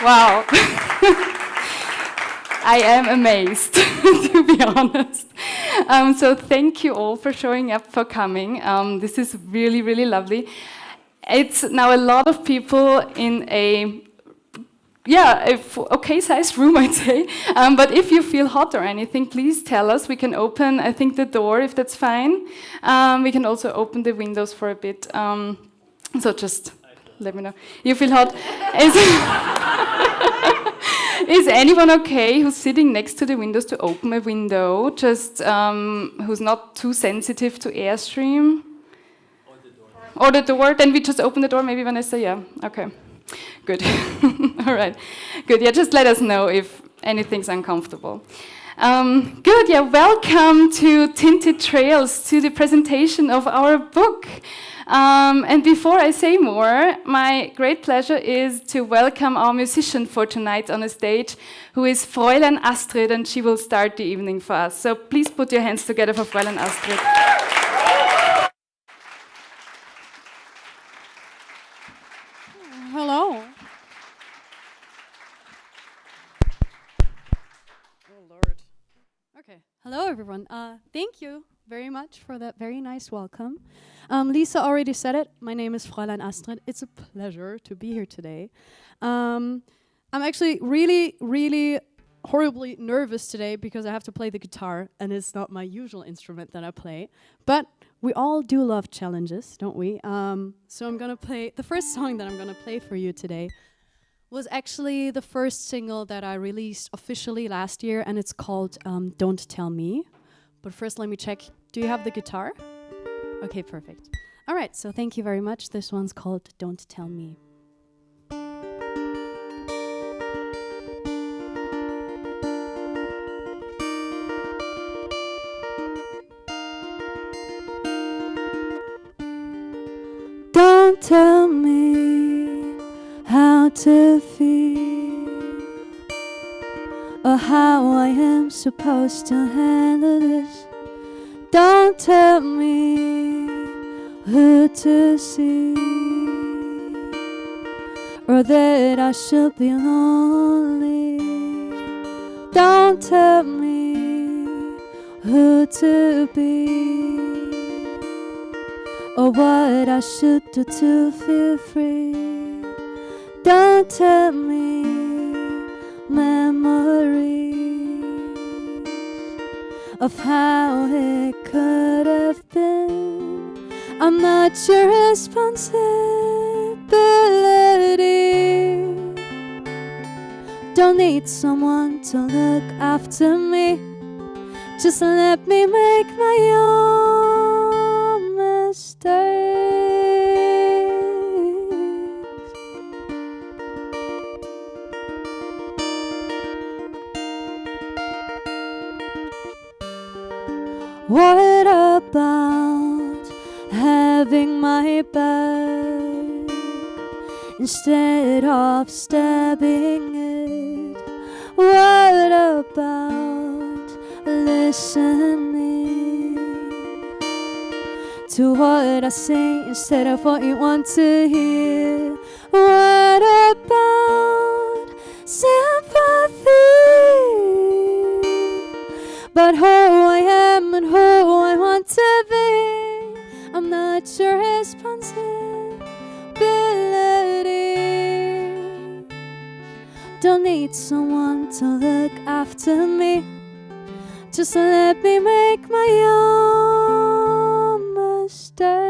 Wow. I am amazed, to be honest. So thank you all for showing up, for coming. This is really, really lovely. It's now a lot of people in a okay-sized room, I'd say. But if you feel hot or anything, please tell us. We can open, I think, the door, if that's fine. We can also open the windows for a bit. So just let me know. You feel hot? Is anyone okay who's sitting next to the windows to open a window? Just who's not too sensitive to airstream? Or the door? Then we just open the door, maybe Vanessa? Yeah, okay. Good. All right. Good. Yeah, just let us know if anything's uncomfortable. Good. Yeah, welcome to Tinted Trails, to the presentation of our book. And before I say more, my great pleasure is to welcome our musician for tonight on the stage, who is Fräulein Astrid, and she will start the evening for us. So please put your hands together for Fräulein Astrid. Hello. Oh, Lord. Okay. Hello, everyone. Thank you very much for that very nice welcome. Lisa already said it. My name is Fräulein Astrid. It's a pleasure to be here today. I'm actually really, really horribly nervous today because I have to play the guitar, and it's not my usual instrument that I play. But we all do love challenges, don't we? So I'm gonna play, the first song that I'm gonna play for you today was actually the first single that I released officially last year, and it's called Don't Tell Me. But first let me check, do you have the guitar? Okay, perfect. All right, so thank you very much. This one's called Don't Tell Me. Don't tell me how to feel or how I am supposed to handle this. Don't tell me who to see or that I should be lonely. Don't tell me who to be or what I should do to feel free. Don't tell me memories of how it could have been. I'm not your responsibility. Don't need someone to look after me. Just let me make my own mistakes. What about having my back instead of stabbing it? What about listening to what I say instead of what you want to hear? What about sympathy? But who I am and who I want to be, I'm not your responsibility. Don't need someone to look after me. Just let me make my own mistakes.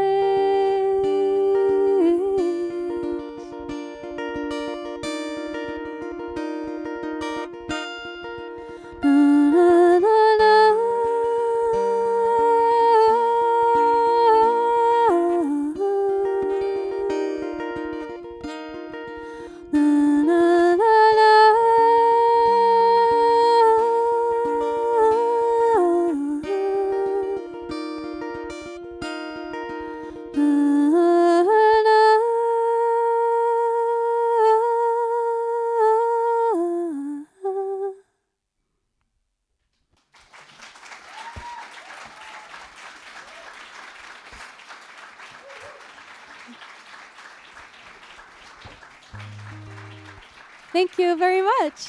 Thank you very much.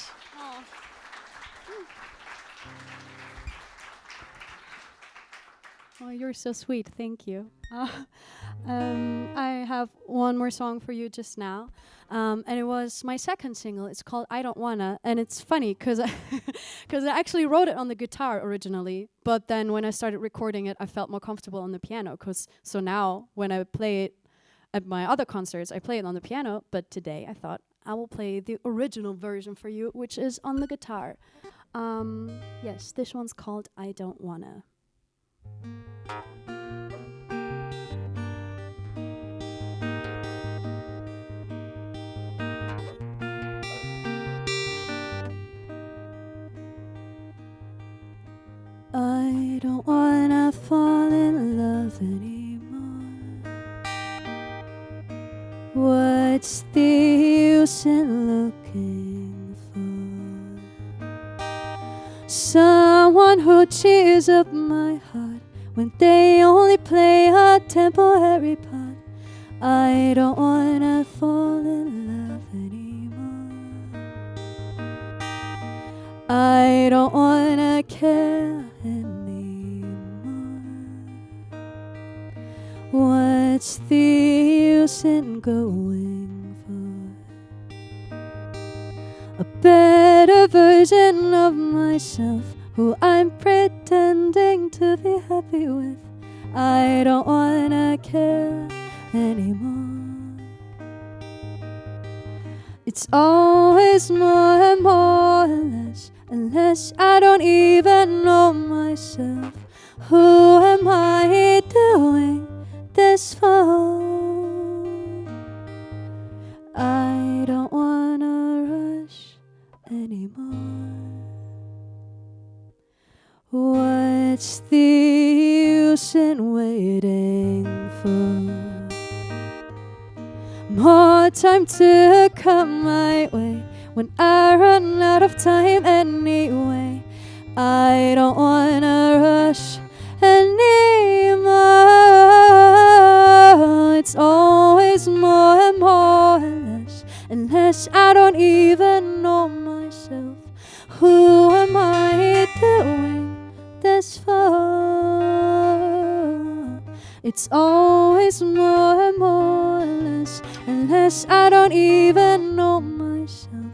Oh, you're so sweet. Thank you. I have one more song for you just now. And it was my second single. It's called I Don't Wanna. And it's funny because cause I actually wrote it on the guitar originally. But then when I started recording it, I felt more comfortable on the piano. So now when I play it at my other concerts, I play it on the piano. But today I thought I will play the original version for you, which is on the guitar. Yes, this one's called I Don't Wanna. I don't wanna fall in love anymore. What's the use in looking for someone who cheers up my heart when they only play a temporary part? I don't wanna fall in love anymore. I don't wanna care anymore. What's the use in going for a better version of myself who I'm pretending to be happy with? I don't wanna care anymore. It's always more and more and less I don't even know myself. Who am I doing this for? I don't wanna rush anymore. What's the use in waiting for more time to come my way when I run out of time anyway? I don't wanna rush anymore. It's always more and more and less I don't even know myself. Who am I doing this for? It's always more and more and less I don't even know myself.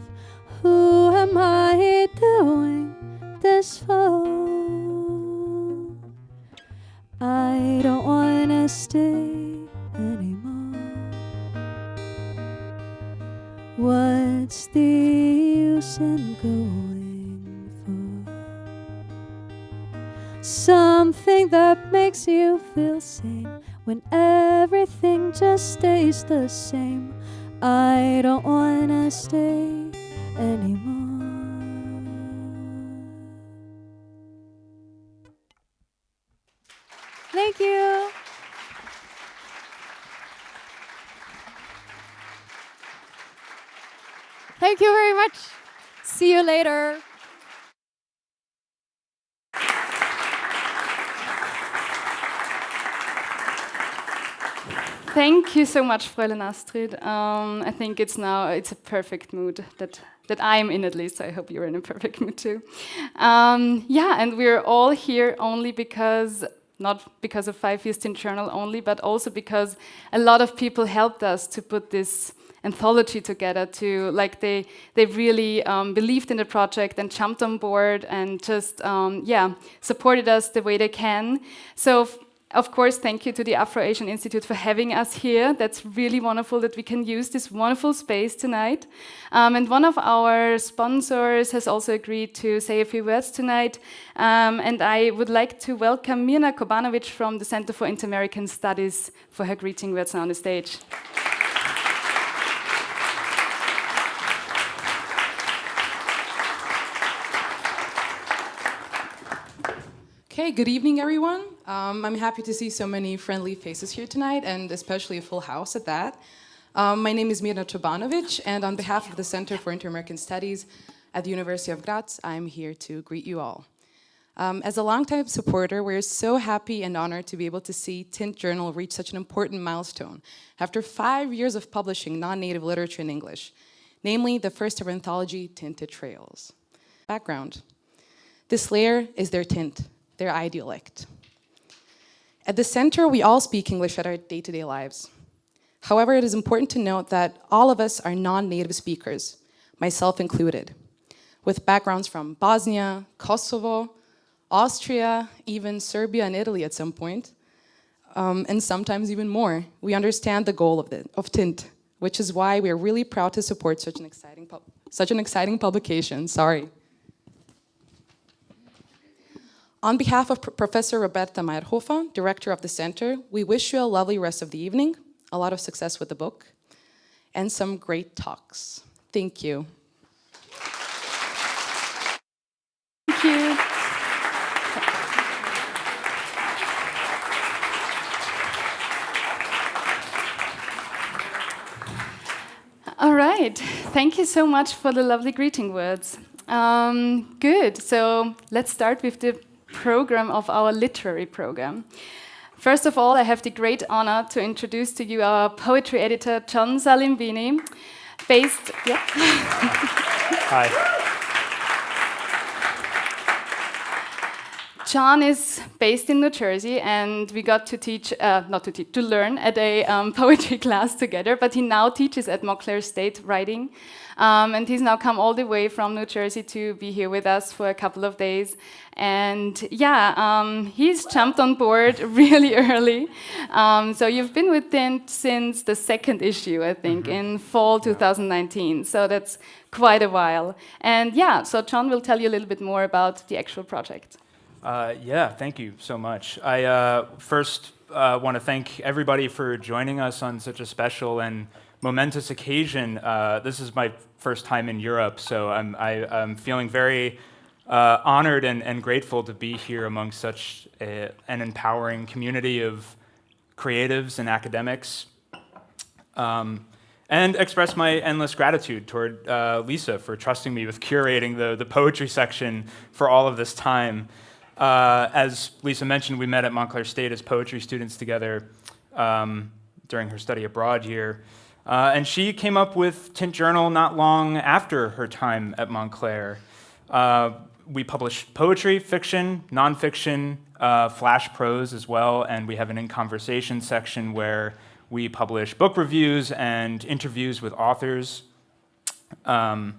Who am I doing this for? I don't wanna stay anymore. What's the use in going for something that makes you feel sane when everything just stays the same? I don't wanna stay anymore. Thank you. Thank you very much. See you later. Thank you so much, Fräulein Astrid. I think it's a perfect mood that I'm in, at least. So I hope you're in a perfect mood too. Yeah, and we're all here only because, not because of 5 Years Tint Journal only, but also because a lot of people helped us to put this anthology together. They really believed in the project and jumped on board and just supported us the way they can. So. Of course, thank you to the Afro-Asian Institute for having us here. That's really wonderful that we can use this wonderful space tonight. And one of our sponsors has also agreed to say a few words tonight. And I would like to welcome Mirna Kobanovic from the Center for Inter-American Studies for her greeting words now on the stage. Okay, good evening, everyone. I'm happy to see so many friendly faces here tonight, and especially a full house at that. My name is Mirna Čobanović, and on behalf of the Center for Inter-American Studies at the University of Graz, I'm here to greet you all. As a longtime supporter, we're so happy and honored to be able to see Tint Journal reach such an important milestone after 5 years of publishing non-native literature in English. namely the first of our anthology, Tinted Trails. Background. This layer is their tint, their idiolect. At the center, we all speak English at our day-to-day lives. However, it is important to note that all of us are non-native speakers, myself included, with backgrounds from Bosnia, Kosovo, Austria, even Serbia and Italy at some point, and sometimes even more. We understand the goal of Tint, which is why we are really proud to support such an exciting publication. Sorry. On behalf of Professor Roberta Meyerhofer, Director of the Center, we wish you a lovely rest of the evening, a lot of success with the book, and some great talks. Thank you. Thank you. All right. Thank you so much for the lovely greeting words. Good. So let's start with the program of our literary program. First of all, I have the great honor to introduce to you our poetry editor, John Salimbini, based... Yeah. Hi. John is based in New Jersey, and we got to to learn at a poetry class together, but he now teaches at Montclair State writing. And he's now come all the way from New Jersey to be here with us for a couple of days. And yeah, he's jumped on board really early. So you've been with Tint since the second issue, I think, in fall 2019. So that's quite a while. And yeah, so John will tell you a little bit more about the actual project. Yeah, thank you so much. I first want to thank everybody for joining us on such a special and momentous occasion. This is my first time in Europe, so I'm feeling very honored and grateful to be here among such an empowering community of creatives and academics, and express my endless gratitude toward Lisa for trusting me with curating the poetry section for all of this time. As Lisa mentioned, we met at Montclair State as poetry students together during her study abroad year. And she came up with Tint Journal not long after her time at Montclair. We publish poetry, fiction, nonfiction, flash prose as well, and we have an In Conversation section where we publish book reviews and interviews with authors. Our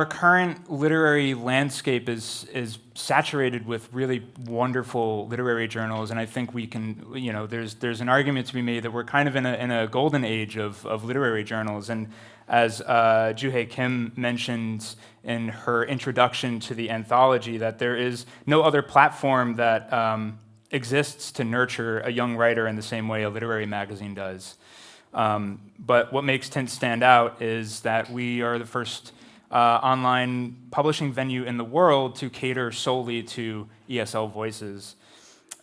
current literary landscape is saturated with really wonderful literary journals, and I think we can, there's an argument to be made that we're kind of in a golden age of literary journals. And as Juhae Kim mentioned in her introduction to the anthology, that there is no other platform that exists to nurture a young writer in the same way a literary magazine does. But what makes Tint stand out is that we are the first online publishing venue in the world to cater solely to ESL voices.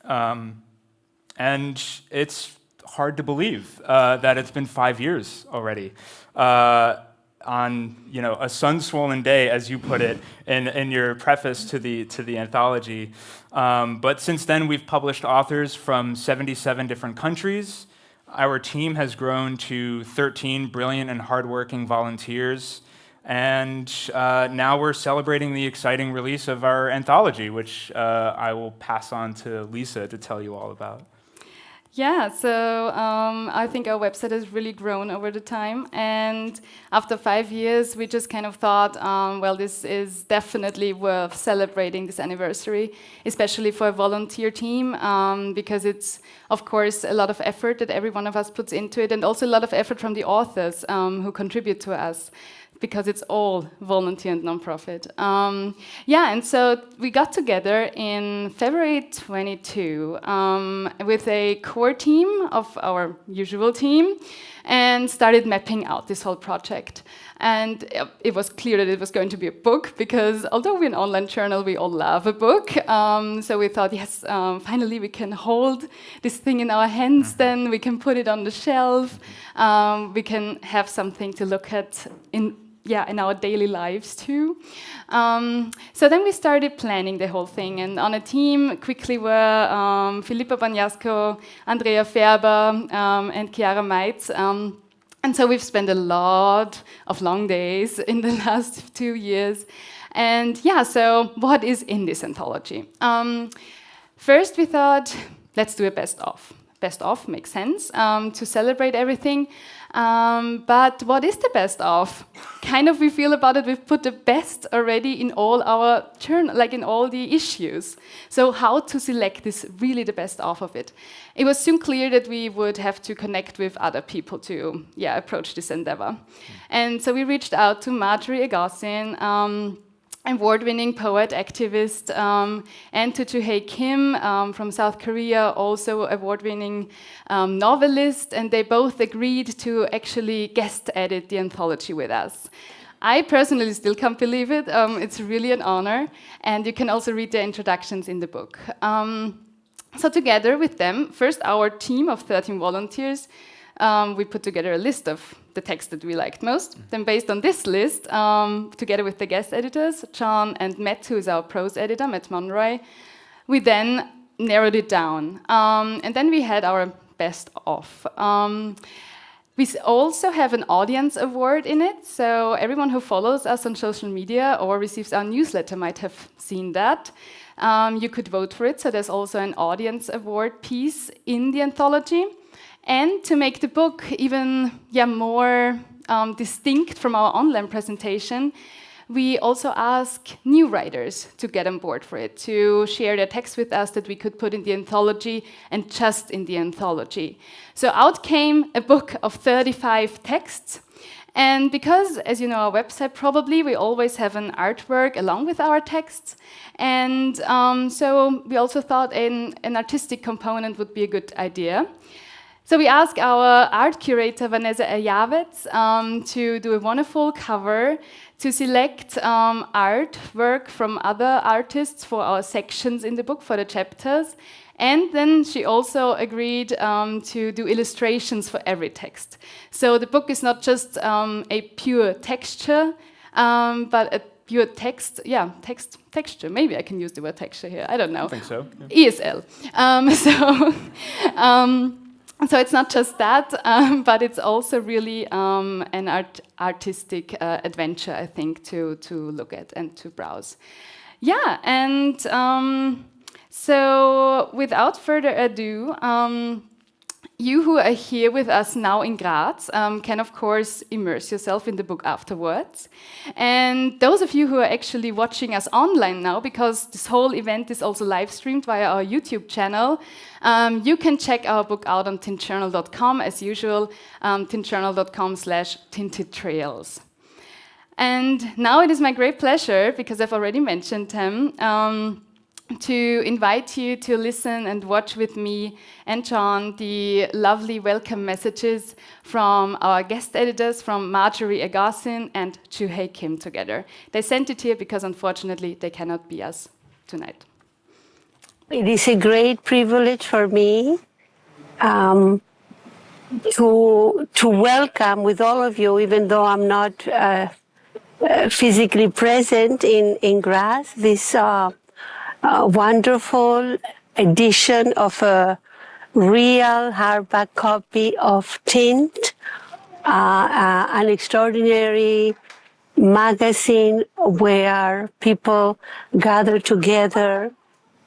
And it's hard to believe that it's been 5 years already. On a sun-swollen day, as you put it in your preface to the anthology. But since then, we've published authors from 77 different countries. Our team has grown to 13 brilliant and hardworking volunteers, and now we're celebrating the exciting release of our anthology, which I will pass on to Lisa to tell you all about. Yeah, so I think our website has really grown over the time, and after 5 years, we just kind of thought, well, this is definitely worth celebrating this anniversary, especially for a volunteer team, because it's, of course, a lot of effort that every one of us puts into it, and also a lot of effort from the authors who contribute to us, because it's all volunteer and nonprofit. And so we got together in February 22 with a core team of our usual team and started mapping out this whole project. And it was clear that it was going to be a book, because although we're an online journal, we all love a book. So we thought, yes, finally we can hold this thing in our hands, then we can put it on the shelf. We can have something to look at in our daily lives too. So then we started planning the whole thing, and on a team quickly were Filippa Bagnasco, Andrea Ferber, and Chiara Meitz. And so we've spent a lot of long days in the last 2 years. And yeah, so what is in this anthology? First, we thought, let's do a best of. Best of makes sense to celebrate everything. But what is the best of? Kind of we feel about it, we've put the best already in all our journal, like in all the issues. So how to select this really the best of it? It was soon clear that we would have to connect with other people to approach this endeavor. And so we reached out to Marjorie Agassin, award-winning poet, activist, and to Joo-Hae Kim from South Korea, also award-winning novelist, and they both agreed to actually guest edit the anthology with us. I personally still can't believe it. It's really an honor, and you can also read their introductions in the book. So together with them, first our team of 13 volunteers, we put together a list of the texts that we liked most. Then based on this list, together with the guest editors, John and Matt, who is our prose editor, Matt Monroy, we then narrowed it down. And then we had our best of. We also have an audience award in it, so everyone who follows us on social media or receives our newsletter might have seen that. You could vote for it, so there's also an audience award piece in the anthology. And to make the book even more distinct from our online presentation, we also ask new writers to get on board for it, to share their text with us that we could put in the anthology and just in the anthology. So out came a book of 35 texts. And because, as you know, our website probably, we always have an artwork along with our texts. And so we also thought an artistic component would be a good idea. So we asked our art curator, Vanessa Ayavets, to do a wonderful cover, to select artwork from other artists for our sections in the book, for the chapters. And then she also agreed to do illustrations for every text. So the book is not just a pure texture, but a pure texture. Maybe I can use the word texture here, I don't know. I think so. Yeah. ESL. So it's not just that, but it's also really an artistic adventure, I think, to look at and to browse. Yeah, and so without further ado, you who are here with us now in Graz can, of course, immerse yourself in the book afterwards. And those of you who are actually watching us online now, because this whole event is also live streamed via our YouTube channel, you can check our book out on tintjournal.com, as usual, tintjournal.com/Tinted Trails. And now it is my great pleasure, because I've already mentioned him, to invite you to listen and watch with me and John the lovely welcome messages from our guest editors, from Marjorie Agassin and Joo-Hae Kim together. They sent it here because unfortunately they cannot be us tonight. It is a great privilege for me to welcome with all of you, even though I'm not physically present in Graz, this wonderful edition of a real hardback copy of Tint, an extraordinary magazine where people gather together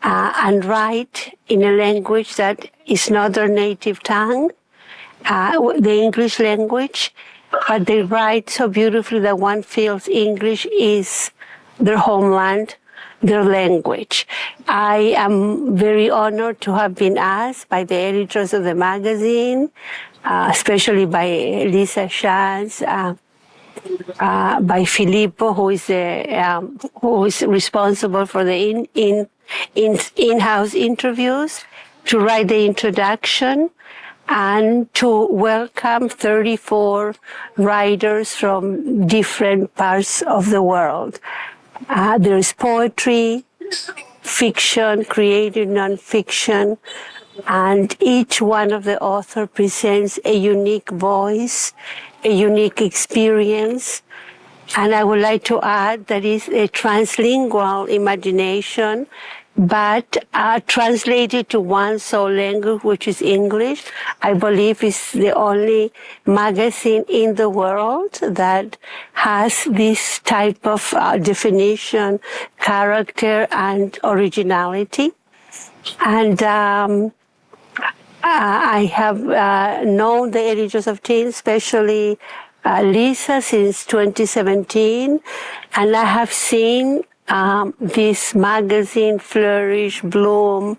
and write in a language that is not their native tongue, the English language, but they write so beautifully that one feels English is their homeland, their language. I am very honored to have been asked by the editors of the magazine, especially by Lisa Schatz, by Filippo, who is responsible for the in-house interviews, to write the introduction and to welcome 34 writers from different parts of the world. There's poetry, fiction, creative nonfiction, and each one of the authors presents a unique voice, a unique experience. And I would like to add that is a translingual imagination but translated to one sole language, which is English. I believe it's the only magazine in the world that has this type of definition, character, and originality. And I have known the editors of Tint, especially Lisa, since 2017, and I have seen this magazine flourish, bloom,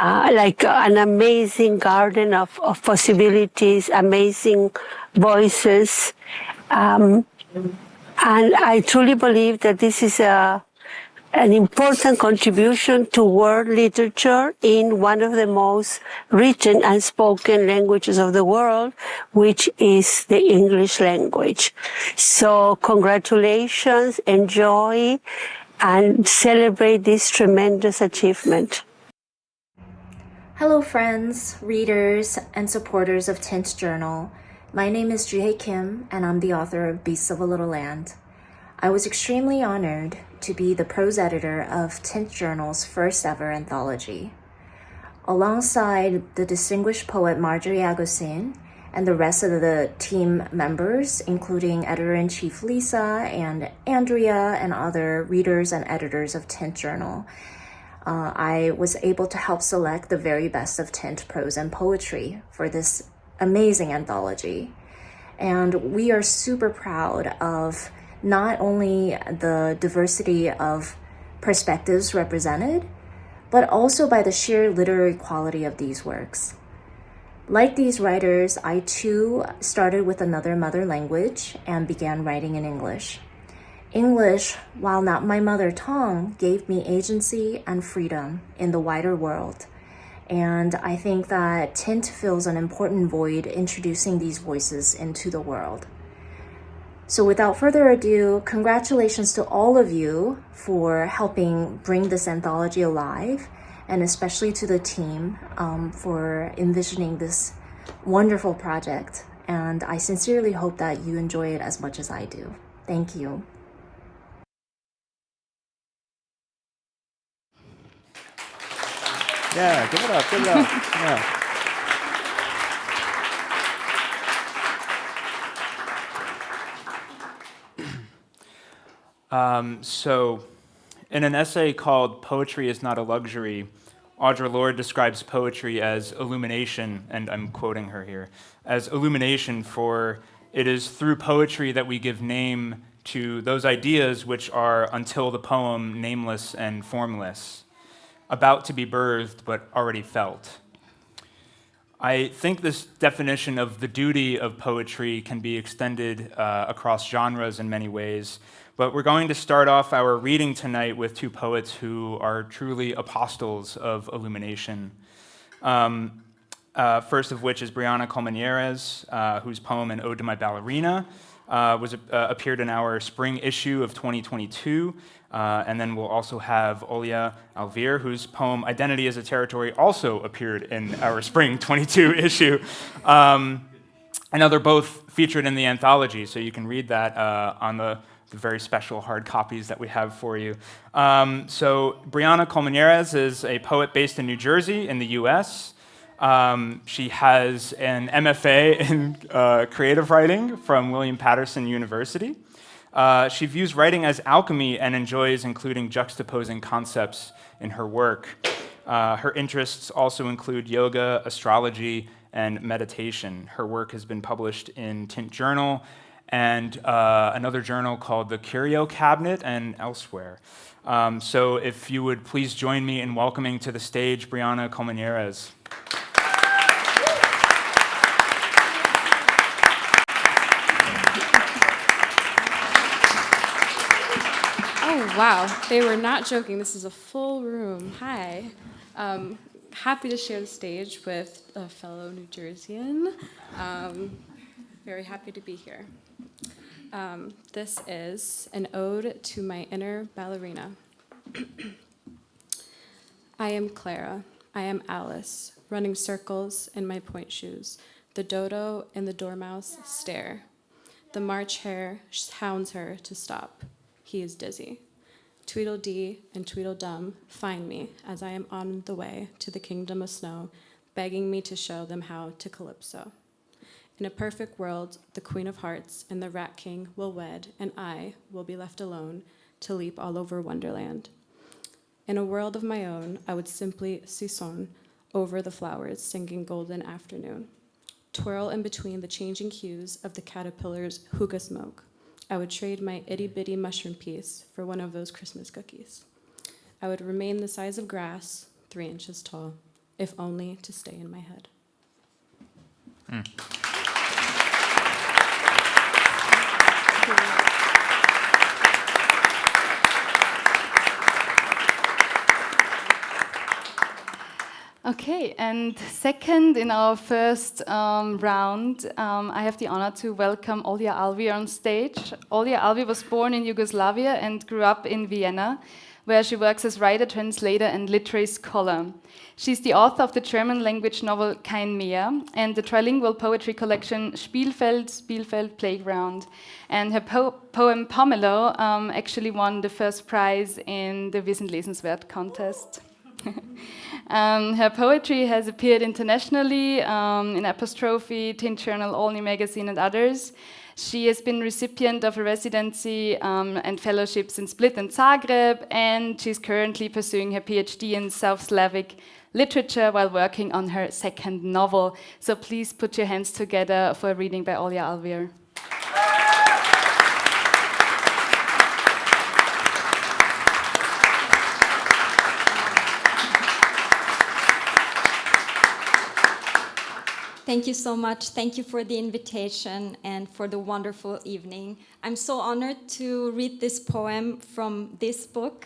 like an amazing garden of possibilities, amazing voices. And I truly believe that this is an important contribution to world literature in one of the most written and spoken languages of the world, which is the English language. So congratulations, enjoy, and celebrate this tremendous achievement. Hello friends, readers, and supporters of Tint Journal. My name is Juhei Kim, and I'm the author of Beasts of a Little Land. I was extremely honored to be the prose editor of Tint Journal's first ever anthology. Alongside the distinguished poet Marjorie Agosin and the rest of the team members, including editor-in-chief Lisa and Andrea and other readers and editors of Tint Journal, I was able to help select the very best of Tint prose and poetry for this amazing anthology. And we are super proud of not only the diversity of perspectives represented, but also by the sheer literary quality of these works. Like these writers, I too started with another mother language and began writing in English. English, while not my mother tongue, gave me agency and freedom in the wider world. And I think that Tint fills an important void introducing these voices into the world. So without further ado, congratulations to all of you for helping bring this anthology alive, and especially to the team for envisioning this wonderful project. And I sincerely hope that you enjoy it as much as I do. Thank you. Yeah, give it up, give it up. Yeah. So, in an essay called Poetry is Not a Luxury, Audre Lorde describes poetry as illumination, and I'm quoting her here, as illumination, for it is through poetry that we give name to those ideas which are, until the poem, nameless and formless, about to be birthed but already felt. I think this definition of the duty of poetry can be extended across genres in many ways, but we're going to start off our reading tonight with two poets who are truly apostles of illumination. First of which is Brianna Colmenares, whose poem An Ode to My Ballerina appeared in our spring issue of 2022. And then we'll also have Olia Alvear, whose poem Identity as a Territory also appeared in our spring 22 issue. I know they're both featured in the anthology, so you can read that on the very special hard copies that we have for you. So Brianna Colmenares is a poet based in New Jersey in the US. She has an MFA in creative writing from William Patterson University. She views writing as alchemy and enjoys including juxtaposing concepts in her work. Her interests also include yoga, astrology, and meditation. Her work has been published in Tint Journal and another journal called The Curio Cabinet and elsewhere. So if you would please join me in welcoming to the stage Brianna Colmenares. Oh, wow. They were not joking. This is a full room. Hi. Happy to share the stage with a fellow New Jerseyan. Very happy to be here. This is an ode to my inner ballerina. I am Clara. I am Alice, running circles in my point shoes. The dodo and the dormouse stare. The March hare hounds her to stop. He is dizzy. Tweedledee and Tweedledum, find me as I am on the way to the kingdom of snow, begging me to show them how to calypso. In a perfect world, the Queen of Hearts and the Rat King will wed, and I will be left alone to leap all over Wonderland. In a world of my own, I would simply saison over the flowers, singing Golden Afternoon. Twirl in between the changing hues of the caterpillar's hookah smoke. I would trade my itty-bitty mushroom piece for one of those Christmas cookies. I would remain the size of grass, 3 inches tall, if only to stay in my head. Okay, and second in our first round, I have the honor to welcome Olja Alvi on stage. Olja Alvi was born in Yugoslavia and grew up in Vienna, where she works as writer, translator, and literary scholar. She's the author of the German language novel Kein Meer and the trilingual poetry collection Spielfeld Playground. And her poem Pomelo actually won the first prize in the Wissen Lesenswert contest. Her poetry has appeared internationally in Apostrophe, Tint Journal, Olney magazine, and others. She has been recipient of a residency and fellowships in Split and Zagreb, and she's currently pursuing her PhD in South Slavic literature while working on her second novel. So please put your hands together for a reading by Olja Alvi. Thank you so much. Thank you for the invitation and for the wonderful evening. I'm so honored to read this poem from this book.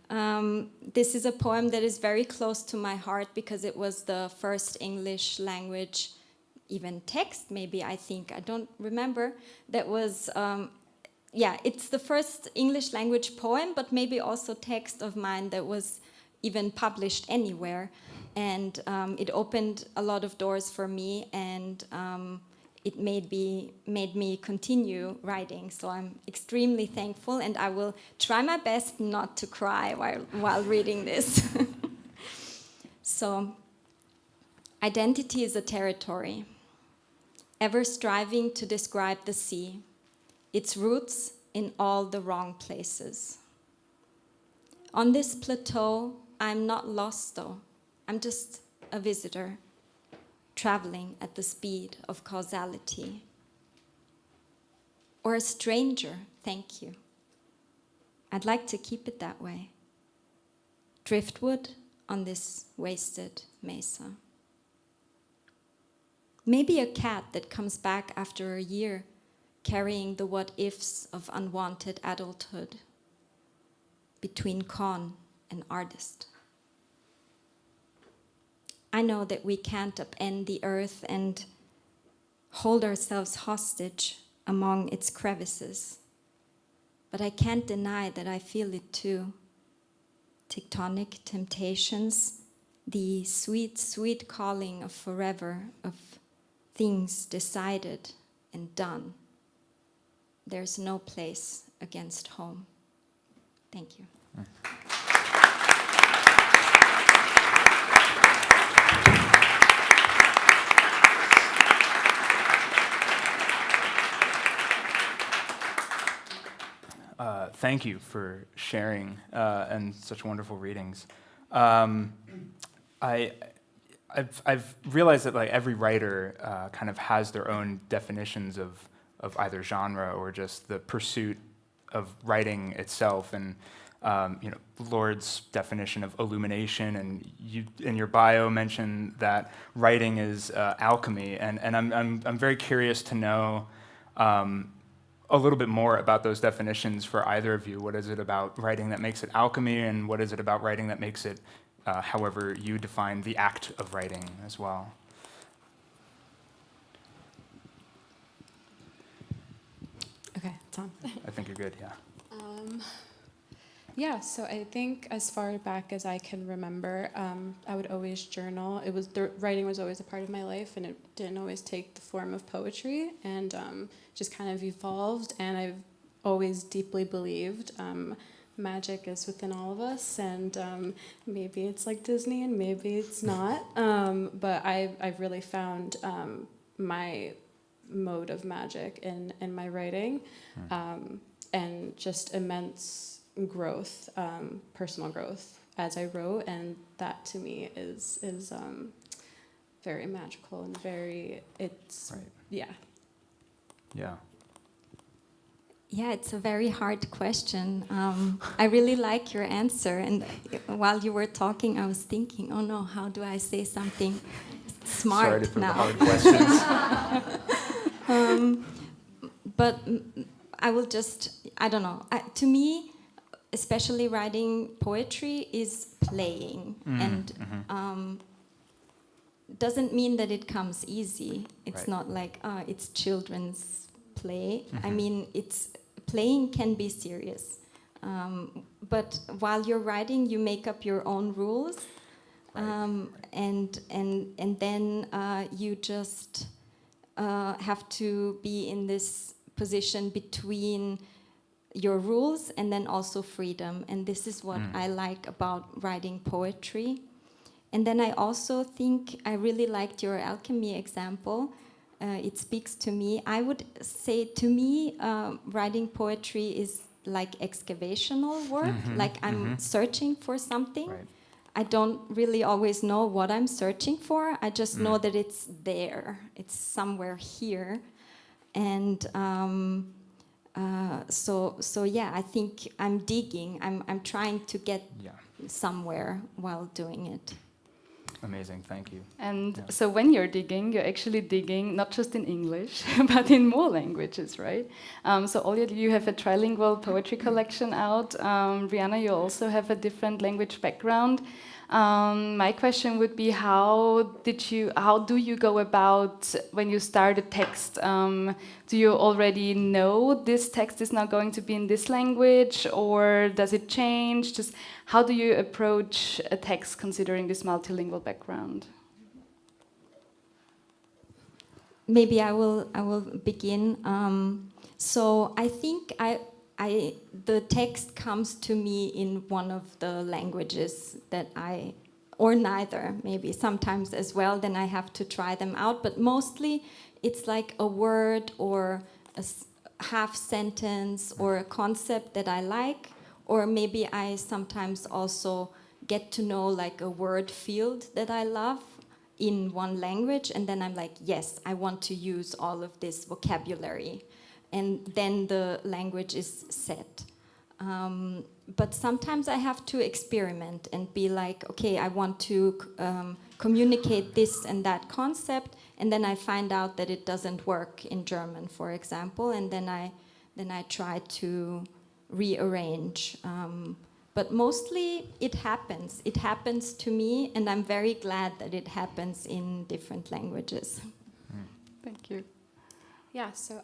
This is a poem that is very close to my heart because it was the first English language, even text maybe, I think, I don't remember, that was, it's the first English language poem, but maybe also text of mine that was even published anywhere. And it opened a lot of doors for me, and it made me continue writing. So I'm extremely thankful, and I will try my best not to cry while reading this. So, identity is a territory, ever striving to describe the sea, its roots in all the wrong places. On this plateau, I'm not lost though. I'm just a visitor, traveling at the speed of causality. Or a stranger, thank you. I'd like to keep it that way. Driftwood on this wasted mesa. Maybe a cat that comes back after a year, carrying the what-ifs of unwanted adulthood, between con and artist. I know that we can't upend the earth and hold ourselves hostage among its crevices. But I can't deny that I feel it too. Tectonic temptations, the sweet, sweet calling of forever, of things decided and done. There's no place against home. Thank you. Thank you for sharing and such wonderful readings. I've realized that like every writer kind of has their own definitions of either genre or just the pursuit of writing itself. And Lord's definition of illumination, and you in your bio mentioned that writing is alchemy, and I'm very curious to know a little bit more about those definitions for either of you. What is it about writing that makes it alchemy, and what is it about writing that makes it, however you define the act of writing as well? Okay, it's on. I think you're good, yeah. Yeah, so I think as far back as I can remember, I would always journal. The writing was always a part of my life, and it didn't always take the form of poetry, and just kind of evolved. And I've always deeply believed magic is within all of us, and maybe it's like Disney and maybe it's not. But I've really found my mode of magic in my writing, and just immense growth, personal growth as I wrote, and that to me is very magical and very, it's, Right. yeah. Yeah. Yeah, it's a very hard question. I really like your answer, and while you were talking, I was thinking, oh no, how do I say something smart Sorry to throw now? the hard questions. But I will just, I don't know. To me, especially writing poetry is playing, and doesn't mean that it comes easy. It's Right. not like it's children's play. I mean, it's playing can be serious, but while you're writing, you make up your own rules, and then you just have to be in this position between your rules and then also freedom. And this is what I like about writing poetry. And then I also think I really liked your alchemy example. It speaks to me. I would say, to me, writing poetry is like excavational work. Like I'm searching for something. Right. I don't really always know what I'm searching for. I just know that it's there. It's somewhere here. And so yeah, I think I'm digging. I'm trying to get somewhere while doing it. Amazing, thank you. And so when you're actually digging not just in English, but in more languages, right? So already you have a trilingual poetry collection out. Brianna, you also have a different language background. My question would be, how do you go about when you start a text? Do you already know this text is now going to be in this language, or does it change? Just how do you approach a text considering this multilingual background? Maybe I will begin. So I think the text comes to me in one of the languages that or neither, maybe sometimes as well, then I have to try them out. But mostly it's like a word or a half sentence or a concept that I like, or maybe I sometimes also get to know like a word field that I love in one language, and then I'm like, yes, I want to use all of this vocabulary. And then the language is set. But sometimes I have to experiment and be like, okay, I want to communicate this and that concept, and then I find out that it doesn't work in German, for example, and then I try to rearrange. But mostly it happens. It happens to me, and I'm very glad that it happens in different languages. Thank you. Yeah, so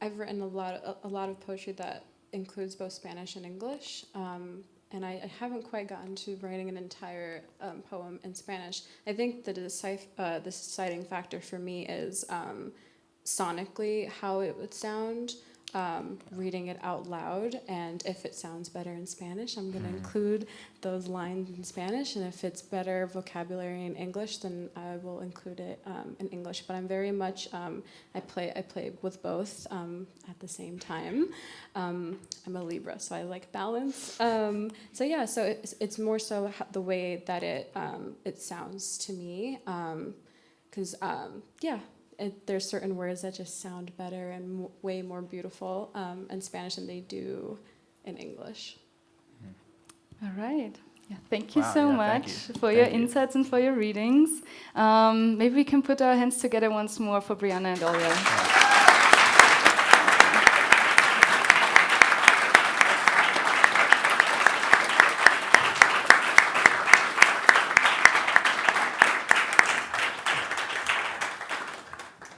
I've written a lot of poetry that includes both Spanish and English, and I haven't quite gotten to writing an entire poem in Spanish. I think the deciding factor for me is sonically how it would sound, reading it out loud, and if it sounds better in Spanish, I'm going to include those lines in Spanish, and if it's better vocabulary in English, then I will include it in English. But I'm very much, I play with both at the same time. I'm a Libra, so I like balance. So yeah, so it's more so the way that it sounds to me, because yeah. There's certain words that just sound better and way more beautiful in Spanish than they do in English. All right. Yeah, thank you Wow, so yeah, much thank you. for your Thank you. insights and for your readings. Maybe we can put our hands together once more for Brianna and Olya.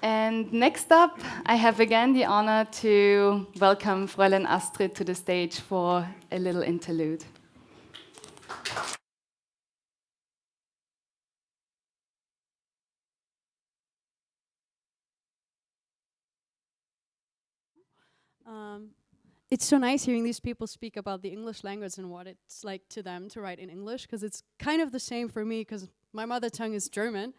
And next up, I have again the honor to welcome Fräulein Astrid to the stage for a little interlude. it's so nice hearing these people speak about the English language and what it's like to them to write in English, because it's kind of the same for me, because my mother tongue is German.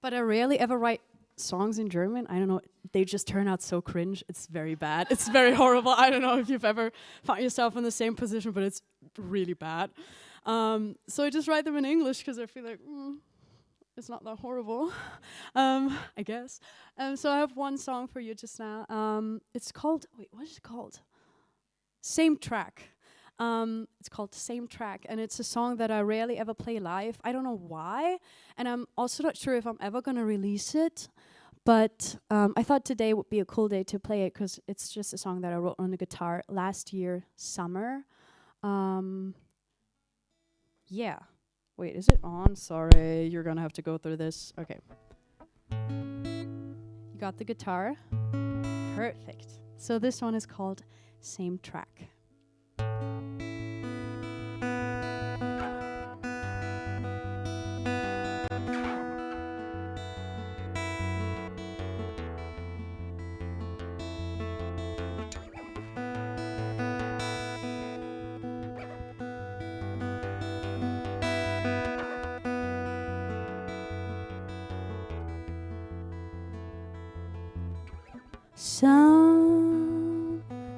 But I rarely ever write songs in German. I don't know, they just turn out so cringe. It's very bad. It's very horrible. I don't know if you've ever found yourself in the same position, but it's really bad. So I just write them in English because I feel like, it's not that horrible, I guess. So I have one song for you just now. It's called, wait, what is it called? Same Track. It's called Same Track, and it's a song that I rarely ever play live. I don't know why, and I'm also not sure if I'm ever gonna release it, but I thought today would be a cool day to play it, because it's just a song that I wrote on the guitar last year, summer. Yeah. Wait, is it on? Sorry, you're gonna have to go through this. Okay. You got the guitar? Perfect. So this one is called Same Track.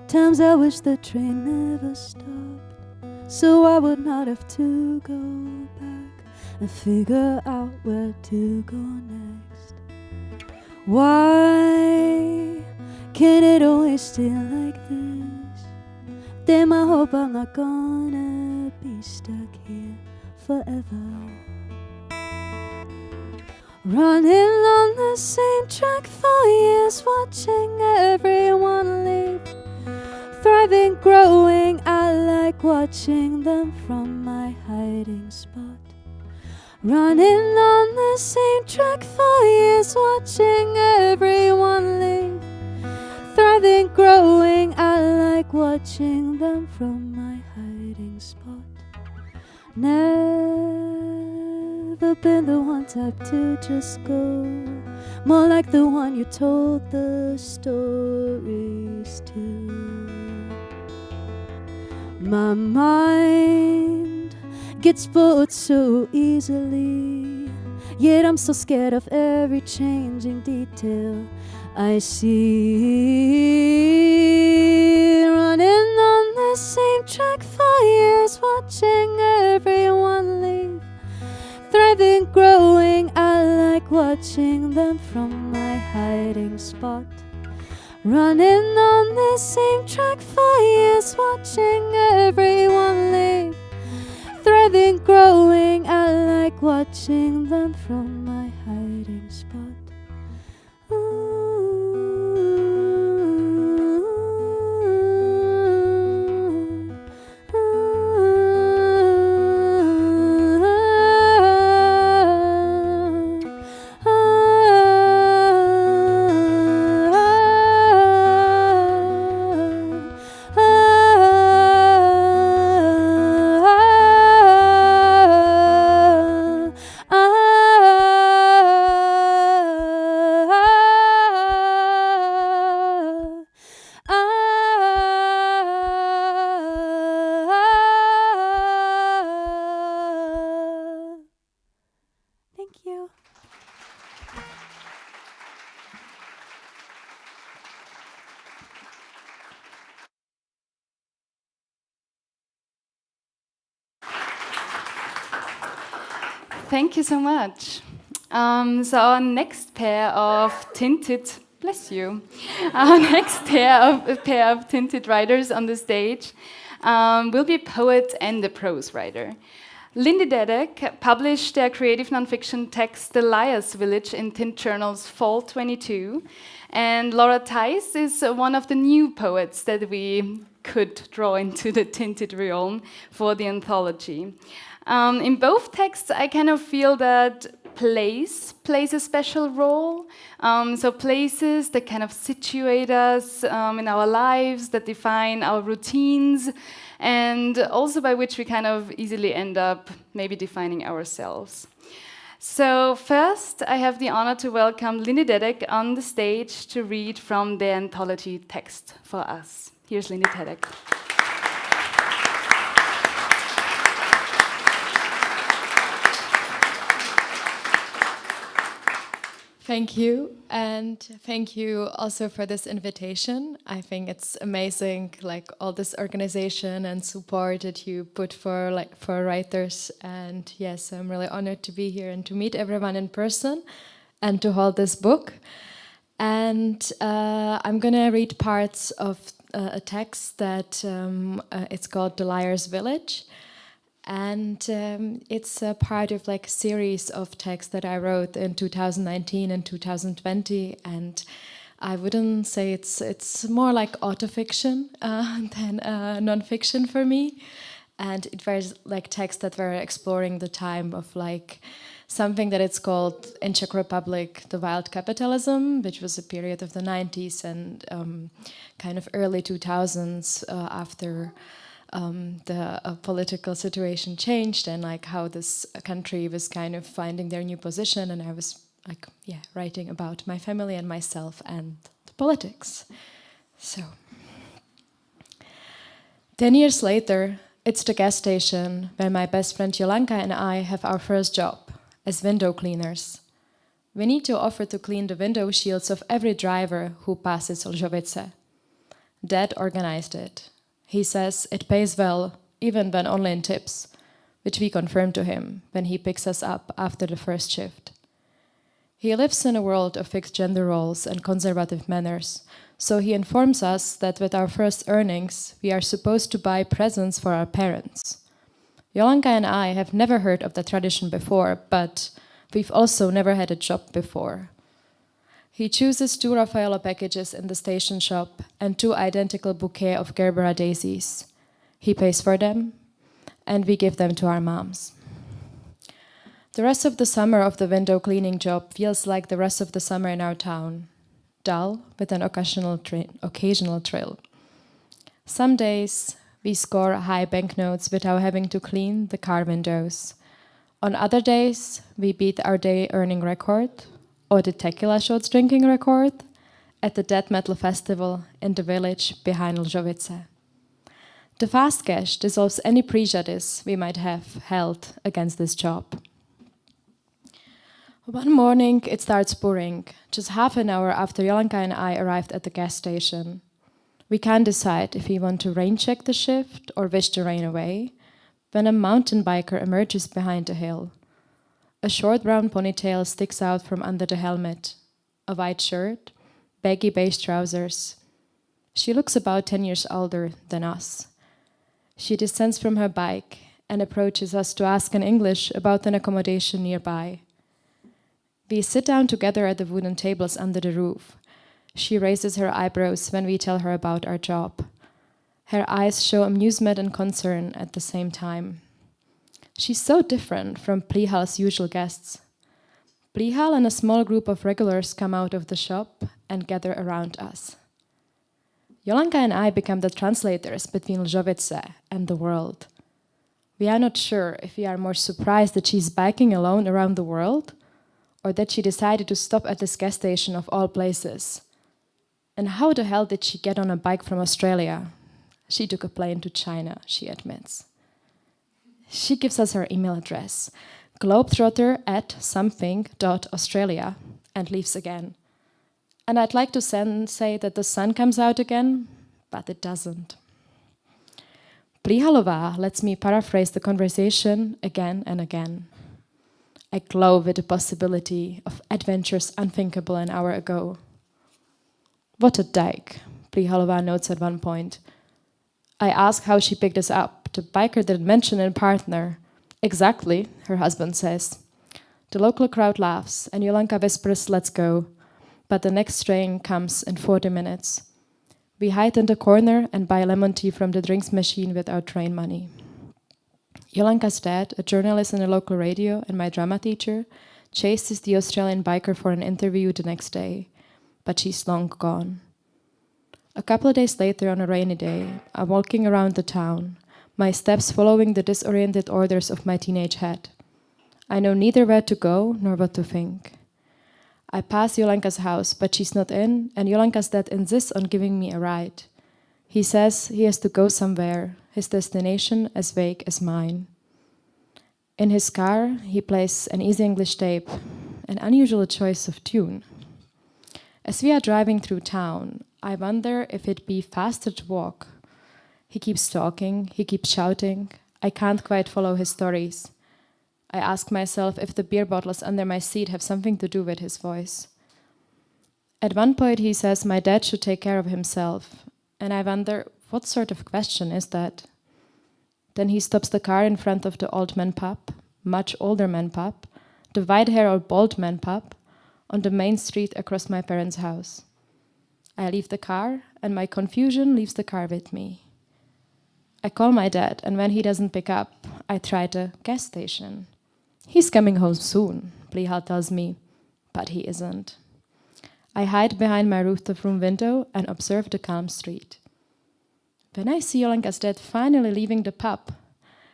Sometimes I wish the train never stopped, so I would not have to go back and figure out where to go next. Why can it always stay like this? Damn, I hope I'm not gonna be stuck here forever. Running on the same track for years, watching everyone leave. Thriving, growing, I like watching them from my hiding spot. Running on the same track for years, watching everyone leave. Thriving, growing, I like watching them from my hiding spot. Never been the one type to just go, more like the one you told the stories to. My mind gets bored so easily, yet I'm so scared of every changing detail I see. Running on the same track for years, watching everyone leave. Thriving, growing, I like watching them from my hiding spot. Running on the same track for years, watching everyone leave. Thriving, growing, I like watching them from my hiding spot. Thank you. Thank you so much. So our next pair of tinted, bless you, our next pair of tinted writers on the stage will be a poet and a prose writer. Lindy Dedek published their creative nonfiction text The Liar's Village in Tint Journal's Fall 22, and Laura Theis is one of the new poets that we could draw into the tinted realm for the anthology. In both texts, I kind of feel that place plays a special role. So places that kind of situate us in our lives, that define our routines, and also by which we kind of easily end up maybe defining ourselves. So first, I have the honor to welcome Lindy Dedek on the stage to read from the anthology text for us. Here's Lindy Dedek. Thank you, and thank you also for this invitation. I think it's amazing, like all this organization and support that you put for writers. And yes, I'm really honored to be here and to meet everyone in person, and to hold this book. And I'm gonna read parts of a text that it's called "The Liar's Village." And it's a part of like a series of texts that I wrote in 2019 and 2020. And I wouldn't say it's more like autofiction than nonfiction for me. And it was like texts that were exploring the time of like something that it's called in Czech Republic, the wild capitalism, which was a period of the 90s and kind of early 2000s after the political situation changed, and like how this country was kind of finding their new position. And I was like, yeah, writing about my family and myself and the politics. So 10 years later, it's the gas station where my best friend Jolanka and I have our first job as window cleaners. We need to offer to clean the window shields of every driver who passes Lžovice. Dad organized it. He says it pays well, even when only in tips, which we confirm to him when he picks us up after the first shift. He lives in a world of fixed gender roles and conservative manners, so he informs us that with our first earnings, we are supposed to buy presents for our parents. Jolanka and I have never heard of the tradition before, but we've also never had a job before. He chooses 2 Raffaello packages in the station shop and 2 identical bouquets of Gerbera daisies. He pays for them, and we give them to our moms. The rest of the summer of the window cleaning job feels like the rest of the summer in our town, dull with an occasional thrill. Some days we score high banknotes without having to clean the car windows. On other days we beat our day earning record, or the tequila shots drinking record, at the death metal festival in the village behind Lžovice. The fast cash dissolves any prejudice we might have held against this job. One morning it starts pouring, just half an hour after Jolanka and I arrived at the gas station. We can't decide if we want to rain check the shift or wish the rain away, when a mountain biker emerges behind the hill. A short brown ponytail sticks out from under the helmet, a white shirt, baggy beige trousers. She looks about 10 years older than us. She descends from her bike and approaches us to ask in English about an accommodation nearby. We sit down together at the wooden tables under the roof. She raises her eyebrows when we tell her about our job. Her eyes show amusement and concern at the same time. She's so different from Plihal's usual guests. Plihal and a small group of regulars come out of the shop and gather around us. Jolanka and I become the translators between Lžovice and the world. We are not sure if we are more surprised that she's biking alone around the world, or that she decided to stop at this gas station of all places. And how the hell did she get on a bike from Australia? She took a plane to China, she admits. She gives us her email address, globetrotter@something.australia, and leaves again. And I'd like to say that the sun comes out again, but it doesn't. Plihalová lets me paraphrase the conversation again and again. I glow with the possibility of adventures unthinkable an hour ago. What a dyke, Plihalová notes at one point. I ask how she picked us up. The biker didn't mention a partner. Exactly, her husband says. The local crowd laughs, and Jolanka whispers, "Let's go." But the next train comes in 40 minutes. We hide in the corner and buy lemon tea from the drinks machine with our train money. Jolanka's dad, a journalist in a local radio, and my drama teacher, chases the Australian biker for an interview the next day, but she's long gone. A couple of days later, on a rainy day, I'm walking around the town, my steps following the disoriented orders of my teenage head. I know neither where to go nor what to think. I pass Jolanka's house, but she's not in, and Jolanka's dad insists on giving me a ride. He says he has to go somewhere, his destination as vague as mine. In his car, he plays an easy English tape, an unusual choice of tune. As we are driving through town, I wonder if it'd be faster to walk. He keeps talking, he keeps shouting. I can't quite follow his stories. I ask myself if the beer bottles under my seat have something to do with his voice. At one point he says my dad should take care of himself, and I wonder, what sort of question is that? Then he stops the car in front of the old man pub, much older man pub, the white-haired bald man pub, on the main street across my parents' house. I leave the car, and my confusion leaves the car with me. I call my dad, and when he doesn't pick up, I try the gas station. He's coming home soon, Plihal tells me, but he isn't. I hide behind my rooftop room window and observe the calm street. When I see Jolanka's dad finally leaving the pub,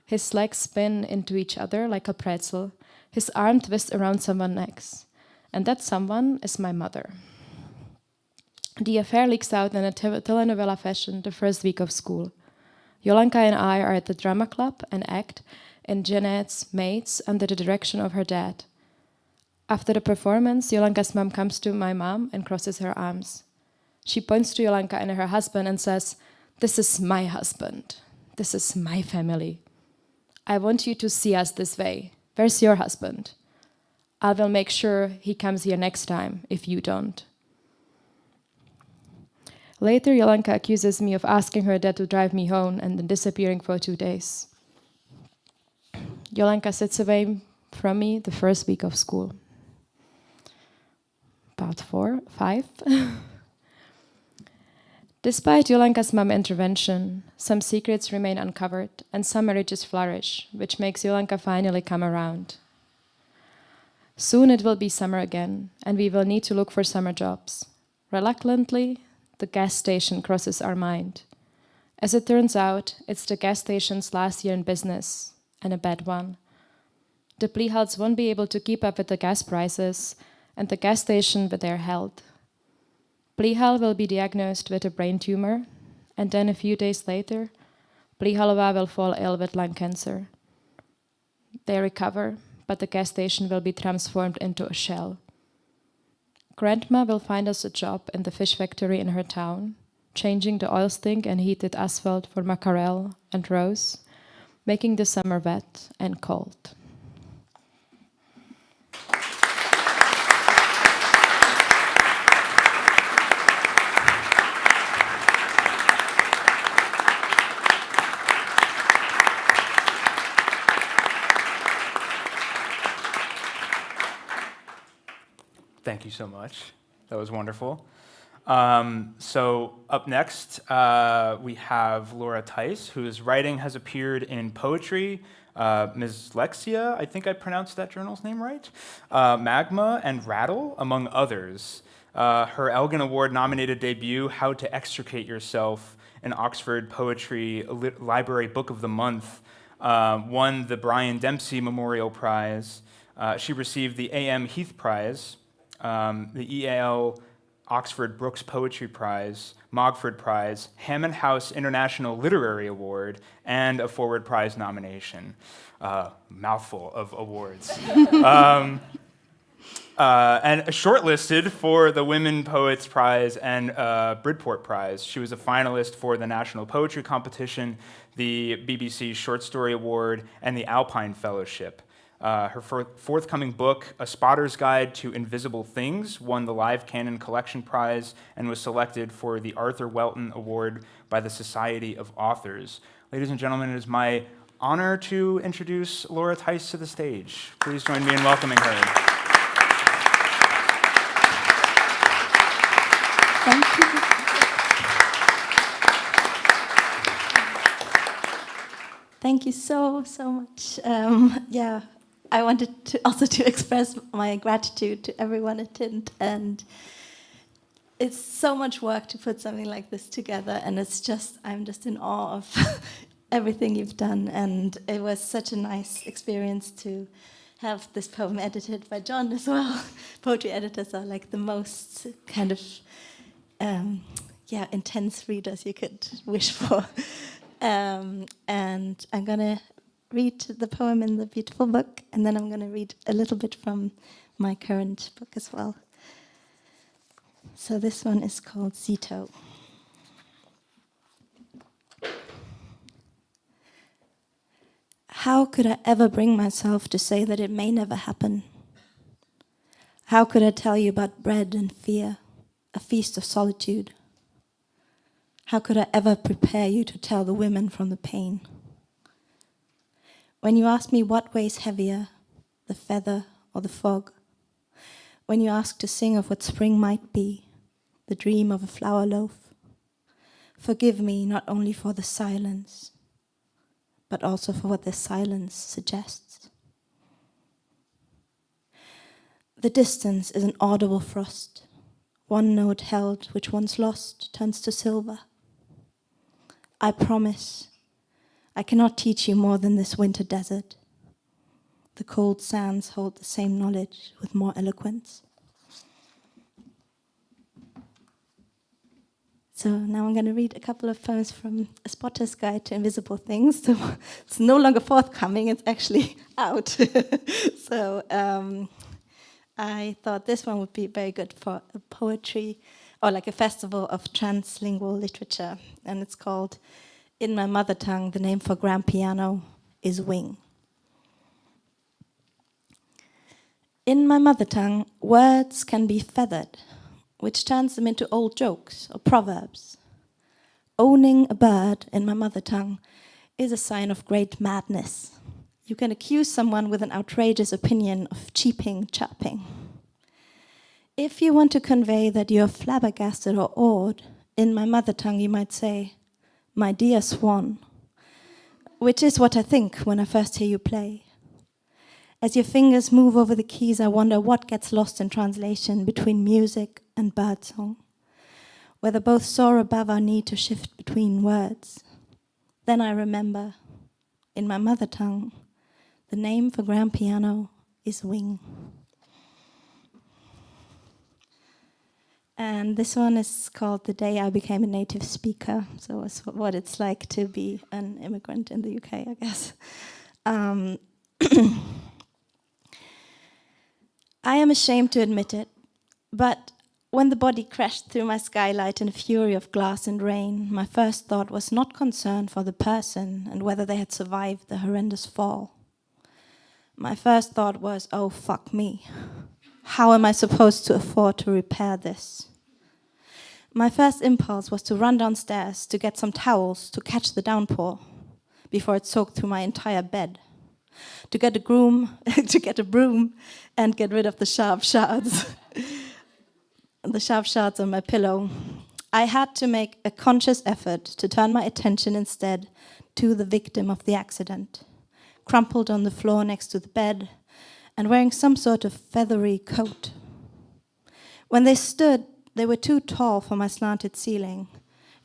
his legs spin into each other like a pretzel, his arm twists around someone next, and that someone is my mother. The affair leaks out in a telenovela fashion the first week of school. Jolanka and I are at the drama club and act in Jeanette's Maids under the direction of her dad. After the performance, Jolanka's mom comes to my mom and crosses her arms. She points to Jolanka and her husband and says, "This is my husband. This is my family. I want you to see us this way. Where's your husband? I will make sure he comes here next time if you don't." Later, Jolanka accuses me of asking her dad to drive me home and then disappearing for 2 days. Jolanka sits away from me the first week of school. Part 5. Despite Jolanka's mom intervention, some secrets remain uncovered and some marriages flourish, which makes Jolanka finally come around. Soon it will be summer again, and we will need to look for summer jobs. Reluctantly, the gas station crosses our mind. As it turns out, it's the gas station's last year in business, and a bad one. The Plihals won't be able to keep up with the gas prices, and the gas station with their health. Plihal will be diagnosed with a brain tumor, and then a few days later, Plihalova will fall ill with lung cancer. They recover, but the gas station will be transformed into a shell. Grandma will find us a job in the fish factory in her town, changing the oil stink and heated asphalt for mackerel and rose, making the summer wet and cold. Thank you so much. That was wonderful. So up next, we have Laura Tice, whose writing has appeared in Poetry, Ms. Lexia, I think I pronounced that journal's name right, Magma, and Rattle, among others. Her Elgin Award-nominated debut, How to Extricate Yourself, an Oxford Poetry Library Book of the Month, won the Brian Dempsey Memorial Prize. She received the A.M. Heath Prize, the EAL Oxford Brooks Poetry Prize, Mogford Prize, Hammond House International Literary Award, and a Forward Prize nomination. Mouthful of awards. And shortlisted for the Women Poets Prize and Bridport Prize. She was a finalist for the National Poetry Competition, the BBC Short Story Award, and the Alpine Fellowship. Her forthcoming book, A Spotter's Guide to Invisible Things, won the Live Canon Collection Prize and was selected for the Arthur Welton Award by the Society of Authors. Ladies and gentlemen, it is my honor to introduce Laura Tice to the stage. Please join me in welcoming her. Thank you. Thank you so much. I wanted to also express my gratitude to everyone at Tint, and it's so much work to put something like this together, and I'm just in awe of everything you've done, and it was such a nice experience to have this poem edited by John as well. Poetry editors are like the most kind of intense readers you could wish for. And I'm gonna read the poem in the beautiful book, and then I'm gonna read a little bit from my current book as well. So this one is called Zito. How could I ever bring myself to say that it may never happen? How could I tell you about bread and fear, a feast of solitude? How could I ever prepare you to tell the women from the pain? When you ask me what weighs heavier, the feather or the fog, when you ask to sing of what spring might be, the dream of a flower loaf, forgive me not only for the silence, but also for what the silence suggests. The distance is an audible frost. One note held, which once lost, turns to silver. I promise, I cannot teach you more than this winter desert. The cold sands hold the same knowledge with more eloquence. So now I'm going to read a couple of poems from A Spotter's Guide to Invisible Things. So it's no longer forthcoming, it's actually out. So I thought this one would be very good for a poetry, or like a festival of translingual literature. And it's called In My Mother Tongue, the name for grand piano is wing. In my mother tongue, words can be feathered, which turns them into old jokes or proverbs. Owning a bird in my mother tongue is a sign of great madness. You can accuse someone with an outrageous opinion of cheaping chirping. If you want to convey that you're flabbergasted or awed, in my mother tongue you might say, my dear swan, which is what I think when I first hear you play. As your fingers move over the keys, I wonder what gets lost in translation between music and birdsong, whether both soar above our need to shift between words. Then I remember, in my mother tongue, the name for grand piano is wing. And this one is called The Day I Became a Native Speaker. So it's what it's like to be an immigrant in the UK, I guess. I am ashamed to admit it, but when the body crashed through my skylight in a fury of glass and rain, my first thought was not concern for the person and whether they had survived the horrendous fall. My first thought was, oh, fuck me. How am I supposed to afford to repair this? My first impulse was to run downstairs to get some towels to catch the downpour before it soaked through my entire bed. To get a broom and get rid of the sharp shards. The sharp shards on my pillow. I had to make a conscious effort to turn my attention instead to the victim of the accident, crumpled on the floor next to the bed and wearing some sort of feathery coat. When they stood, they were too tall for my slanted ceiling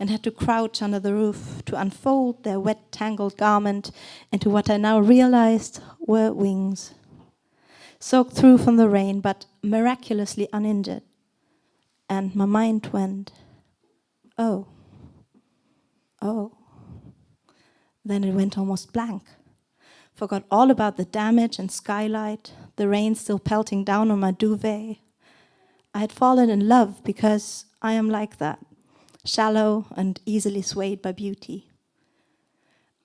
and had to crouch under the roof to unfold their wet, tangled garment into what I now realized were wings, soaked through from the rain, but miraculously uninjured. And my mind went, oh. Then it went almost blank. Forgot all about the damage and skylight, the rain still pelting down on my duvet. I had fallen in love because I am like that, shallow and easily swayed by beauty.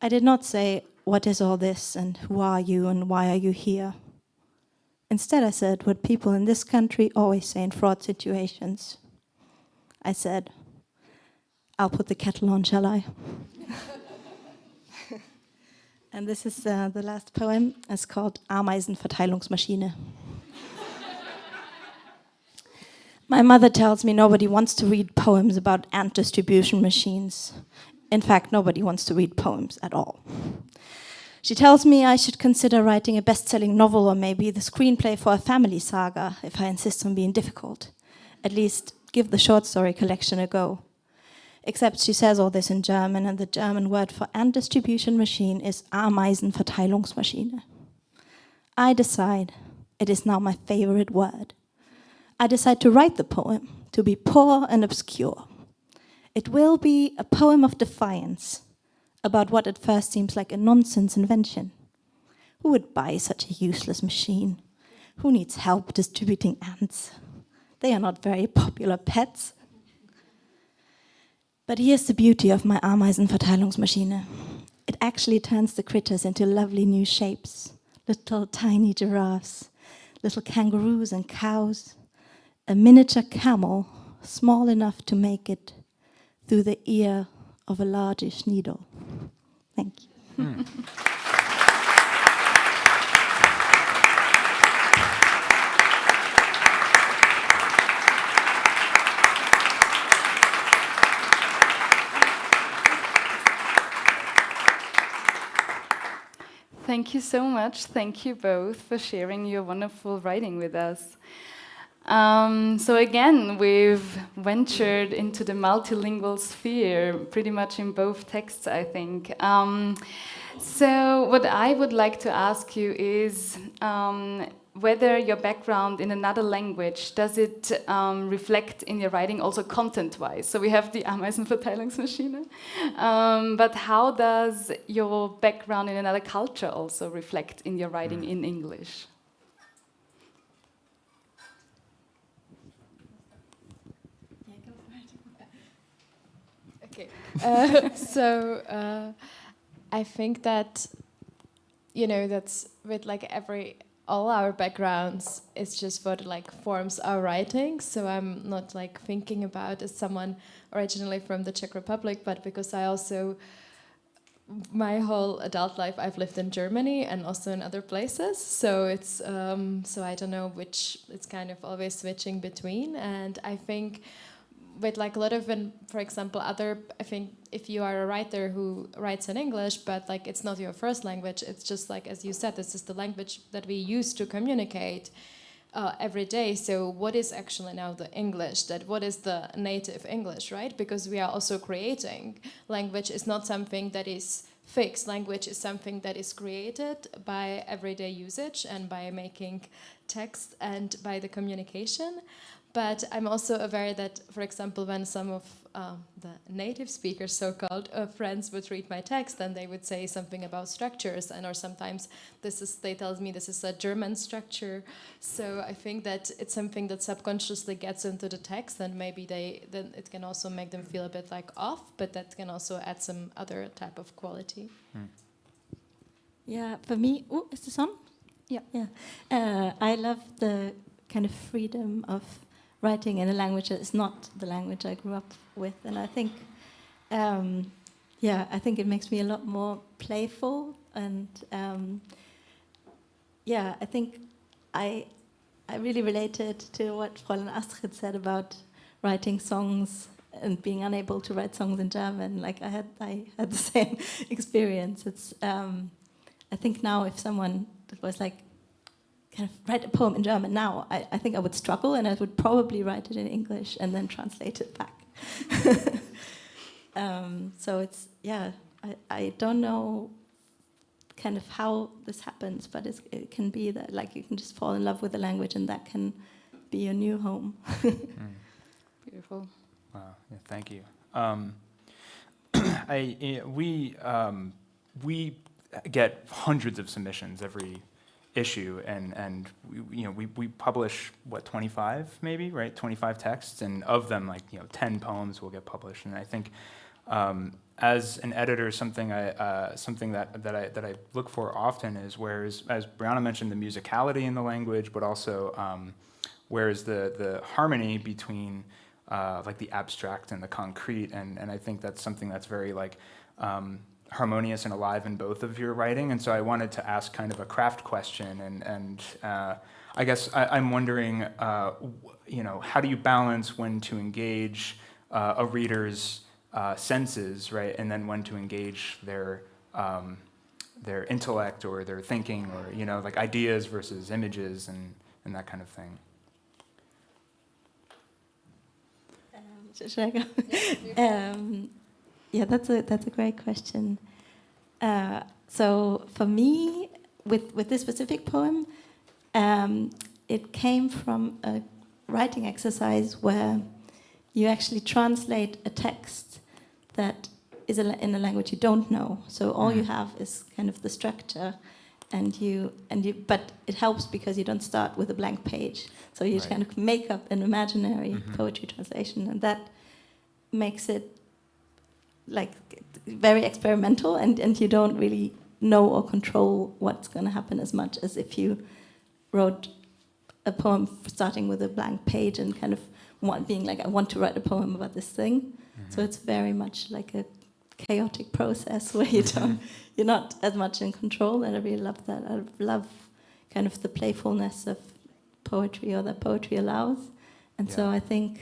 I did not say, what is all this, and who are you, and why are you here? Instead, I said what people in this country always say in fraud situations. I said, I'll put the kettle on, shall I? And this is the last poem. It's called Ameisenverteilungsmaschine. My mother tells me nobody wants to read poems about ant distribution machines. In fact, nobody wants to read poems at all. She tells me I should consider writing a best-selling novel or maybe the screenplay for a family saga if I insist on being difficult. At least give the short story collection a go. Except she says all this in German, and the German word for ant distribution machine is Ameisenverteilungsmaschine. I decide it is now my favorite word. I decide to write the poem, to be poor and obscure. It will be a poem of defiance about what at first seems like a nonsense invention. Who would buy such a useless machine? Who needs help distributing ants? They are not very popular pets. But here's the beauty of my Ameisenverteilungsmaschine. It actually turns the critters into lovely new shapes. Little tiny giraffes, little kangaroos and cows, a miniature camel small enough to make it through the ear of a largish needle. Thank you. Thank you so much. Thank you both for sharing your wonderful writing with us. So again, we've ventured into the multilingual sphere, pretty much in both texts, I think. So what I would like to ask you is whether your background in another language, does it reflect in your writing also content-wise? So we have the Ameisenverteilungsmaschine, but how does your background in another culture also reflect in your writing in English? Okay. I think that, you know, that's with like all our backgrounds, it's just what like forms our writing. So I'm not like thinking about as someone originally from the Czech Republic, but because I also, my whole adult life I've lived in Germany and also in other places. So it's, so I don't know which, it's kind of always switching between. And I think with like a lot of, for example, I think if you are a writer who writes in English, but like it's not your first language, it's just like, as you said, this is the language that we use to communicate every day. So what is actually now the English? What is the native English, right? Because we are also creating. Language is not something that is fixed. Language is something that is created by everyday usage and by making text and by the communication. But I'm also aware that, for example, when some of the native speakers, so-called friends, would read my text, then they would say something about structures, and or sometimes they tell me this is a German structure. So I think that it's something that subconsciously gets into the text, and maybe then it can also make them feel a bit like off, but that can also add some other type of quality. Yeah, for me, is this on? Yeah. I love the kind of freedom of writing in a language that is not the language I grew up with, and I think, I think it makes me a lot more playful, and I think I really related to what Fräulein Astrid said about writing songs and being unable to write songs in German. Like I had the same experience. It's I think now if someone was like, kind of write a poem in German now, I think I would struggle, and I would probably write it in English and then translate it back. So it's, I don't know kind of how this happens, but it can be that like you can just fall in love with the language and that can be your new home. Beautiful. Wow, yeah, thank you. We get hundreds of submissions every issue, and we publish 25 maybe, right? 25 texts, and of them 10 poems will get published. And I think as an editor, something that I look for often is as Brianna mentioned, the musicality in the language, but also where's the harmony between the abstract and the concrete, and I think that's something that's very harmonious and alive in both of your writing. And so I wanted to ask kind of a craft question, and I guess I'm wondering, how do you balance when to engage a reader's senses, right, and then when to engage their intellect or their thinking, or ideas versus images and that kind of thing. Should I go? That's a great question. So for me, with this specific poem, it came from a writing exercise where you actually translate a text that is in a language you don't know. So all you have is kind of the structure, but it helps because you don't start with a blank page. So you kind of make up an imaginary poetry translation, and that makes it like very experimental, and you don't really know or control what's going to happen as much as if you wrote a poem starting with a blank page and kind of being like, I want to write a poem about this thing. So it's very much like a chaotic process where you're not as much in control, and I really love that. I love kind of the playfulness of poetry, or that poetry allows. And so I think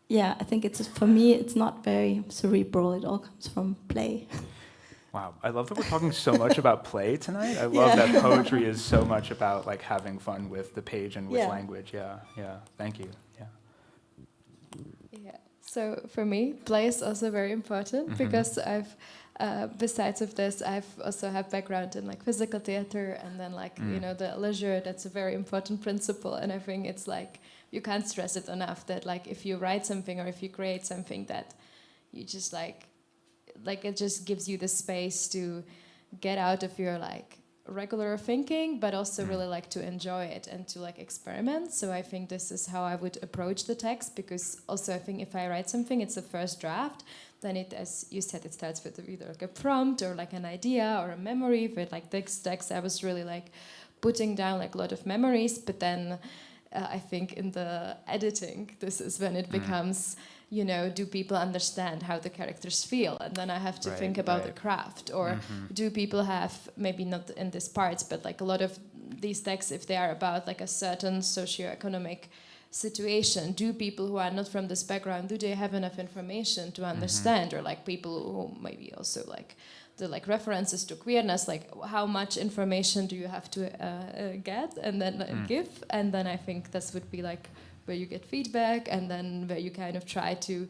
it's, for me, it's not very cerebral. It all comes from play. Wow, I love that we're talking so much about play tonight. I love that poetry is so much about like having fun with the page and with language. Yeah. Thank you. Yeah. So for me, play is also very important because I've, besides of this, I've also have background in like physical theater, and then like the leisure. That's a very important principle, and I think it's like you can't stress it enough that like if you write something or if you create something that you just like it just gives you the space to get out of your like regular thinking, but also really like to enjoy it and to like experiment. So I think this is how I would approach the text, because also I think if I write something, it's a first draft, then it, as you said, it starts with either like a prompt or like an idea or a memory. With like this text, I was really like putting down like a lot of memories, but then I think in the editing, this is when it becomes, do people understand how the characters feel? And then I have to think about the craft. Or do people have, maybe not in these parts, but like a lot of these texts, if they are about like a certain socioeconomic situation, do people who are not from this background, do they have enough information to understand? Or like people who maybe also like the like references to queerness, like how much information do you have to get and then give? And then I think this would be like where you get feedback, and then where you kind of try to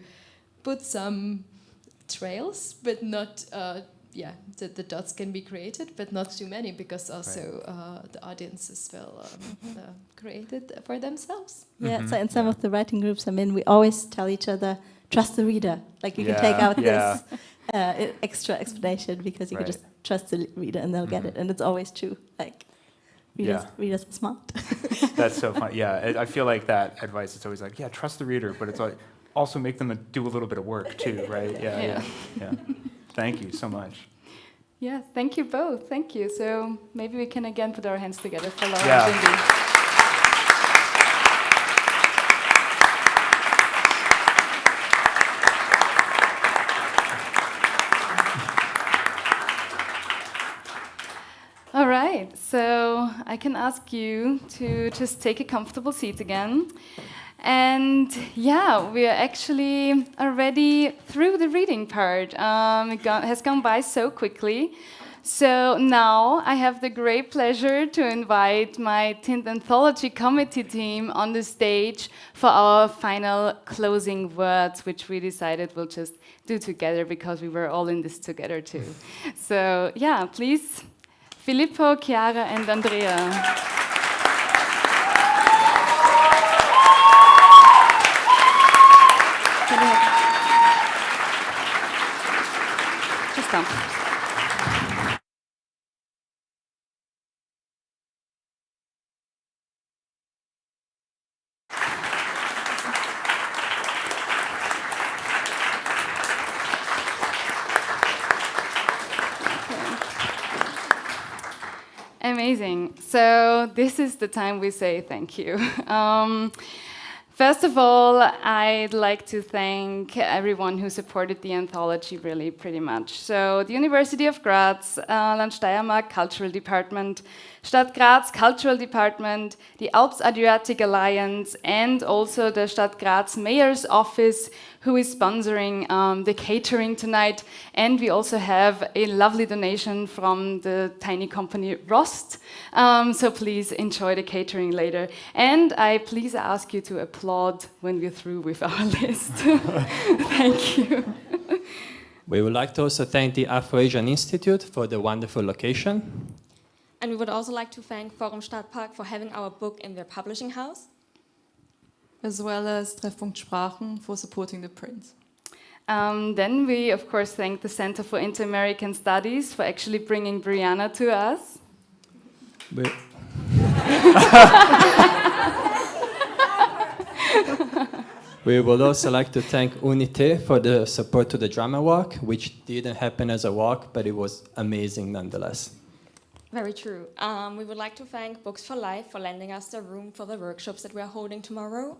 put some trails, but not, the dots can be created, but not too many, because also the audiences will create it for themselves. Yeah, so in some of the writing groups I'm in, we always tell each other, trust the reader. Like you can take out this extra explanation, because you can just trust the reader and they'll get it. And it's always true. Like, readers are smart. That's so fun. Yeah, I feel like that advice, it's always like, trust the reader, but it's like, also make them do a little bit of work too, right? Yeah. Thank you so much. Yeah, thank you both. Thank you. So maybe we can again put our hands together for Laura Yeah. and Cindy. All right, so I can ask you to just take a comfortable seat again. And we are actually already through the reading part. It has gone by so quickly. So now I have the great pleasure to invite my Tint Anthology committee team on the stage for our final closing words, which we decided we'll just do together because we were all in this together too. So please, Filippo, Chiara and Andrea. Just come. Amazing. So this is the time we say thank you. First of all, I'd like to thank everyone who supported the anthology really pretty much. So the University of Graz, Land Steiermark Cultural Department, Stadt Graz Cultural Department, the Alps Adriatic Alliance, and also the Stadt Graz Mayor's Office, who is sponsoring the catering tonight. And we also have a lovely donation from the tiny company Rost. So please enjoy the catering later. And I please ask you to applaud when we're through with our list. Thank you. We would like to also thank the Afro-Asian Institute for the wonderful location. And we would also like to thank Forum Stadtpark for having our book in their publishing house. As well as Treffpunkt Sprachen for supporting the print. Then we, of course, thank the Center for Inter-American Studies for actually bringing Brianna to us. We would also like to thank Unité for the support to the drama walk, which didn't happen as a walk, but it was amazing nonetheless. Very true. We would like to thank Books for Life for lending us the room for the workshops that we are holding tomorrow.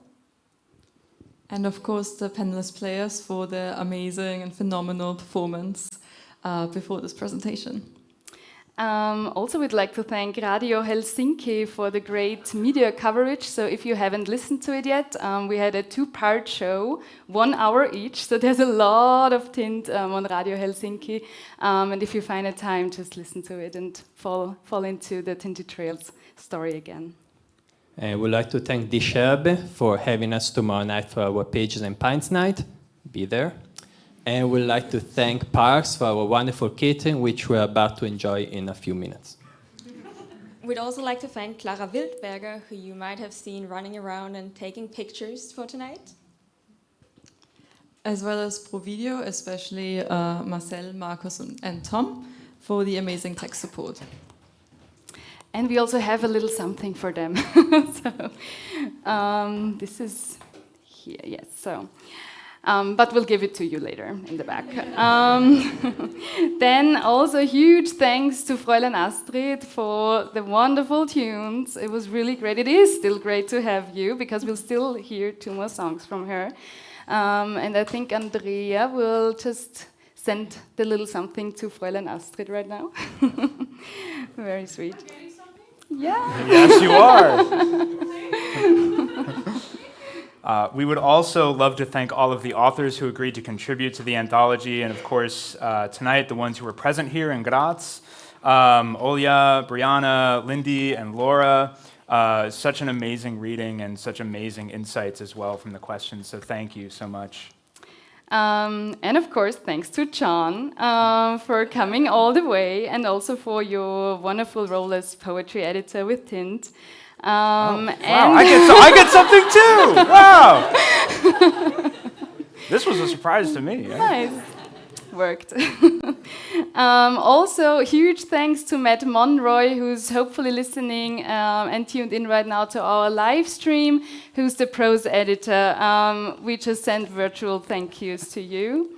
And of course the panelist players for their amazing and phenomenal performance before this presentation. Also, we'd like to thank Radio Helsinki for the great media coverage. So if you haven't listened to it yet, we had a 2-part show, 1 hour each. So there's a lot of Tint on Radio Helsinki. And if you find a time, just listen to it and fall into the Tinted Trails story again. And we'd like to thank Die Scherbe for having us tomorrow night for our Pages and Pints night. Be there. And we'd like to thank Parks for our wonderful catering, which we're about to enjoy in a few minutes. We'd also like to thank Clara Wildberger, who you might have seen running around and taking pictures for tonight. As well as Provideo, especially Marcel, Markus and Tom, for the amazing tech support. And we also have a little something for them. So this is here, yes. So, but we'll give it to you later in the back. Then also huge thanks to Fräulein Astrid for the wonderful tunes. It was really great. It is still great to have you because we'll still hear 2 more songs from her. And I think Andrea will just send the little something to Fräulein Astrid right now. Very sweet. Yeah. Yes, you are. We would also love to thank all of the authors who agreed to contribute to the anthology, and of course, tonight, the ones who were present here in Graz. Olja, Brianna, Lindy, and Laura. Such an amazing reading and such amazing insights as well from the questions, so thank you so much. And of course, thanks to John for coming all the way and also for your wonderful role as poetry editor with Tint. Wow, and I get something too! Wow! This was a surprise to me. Nice. Worked. Also, huge thanks to Matt Monroy, who's hopefully listening and tuned in right now to our live stream, who's the prose editor. We just send virtual thank yous to you.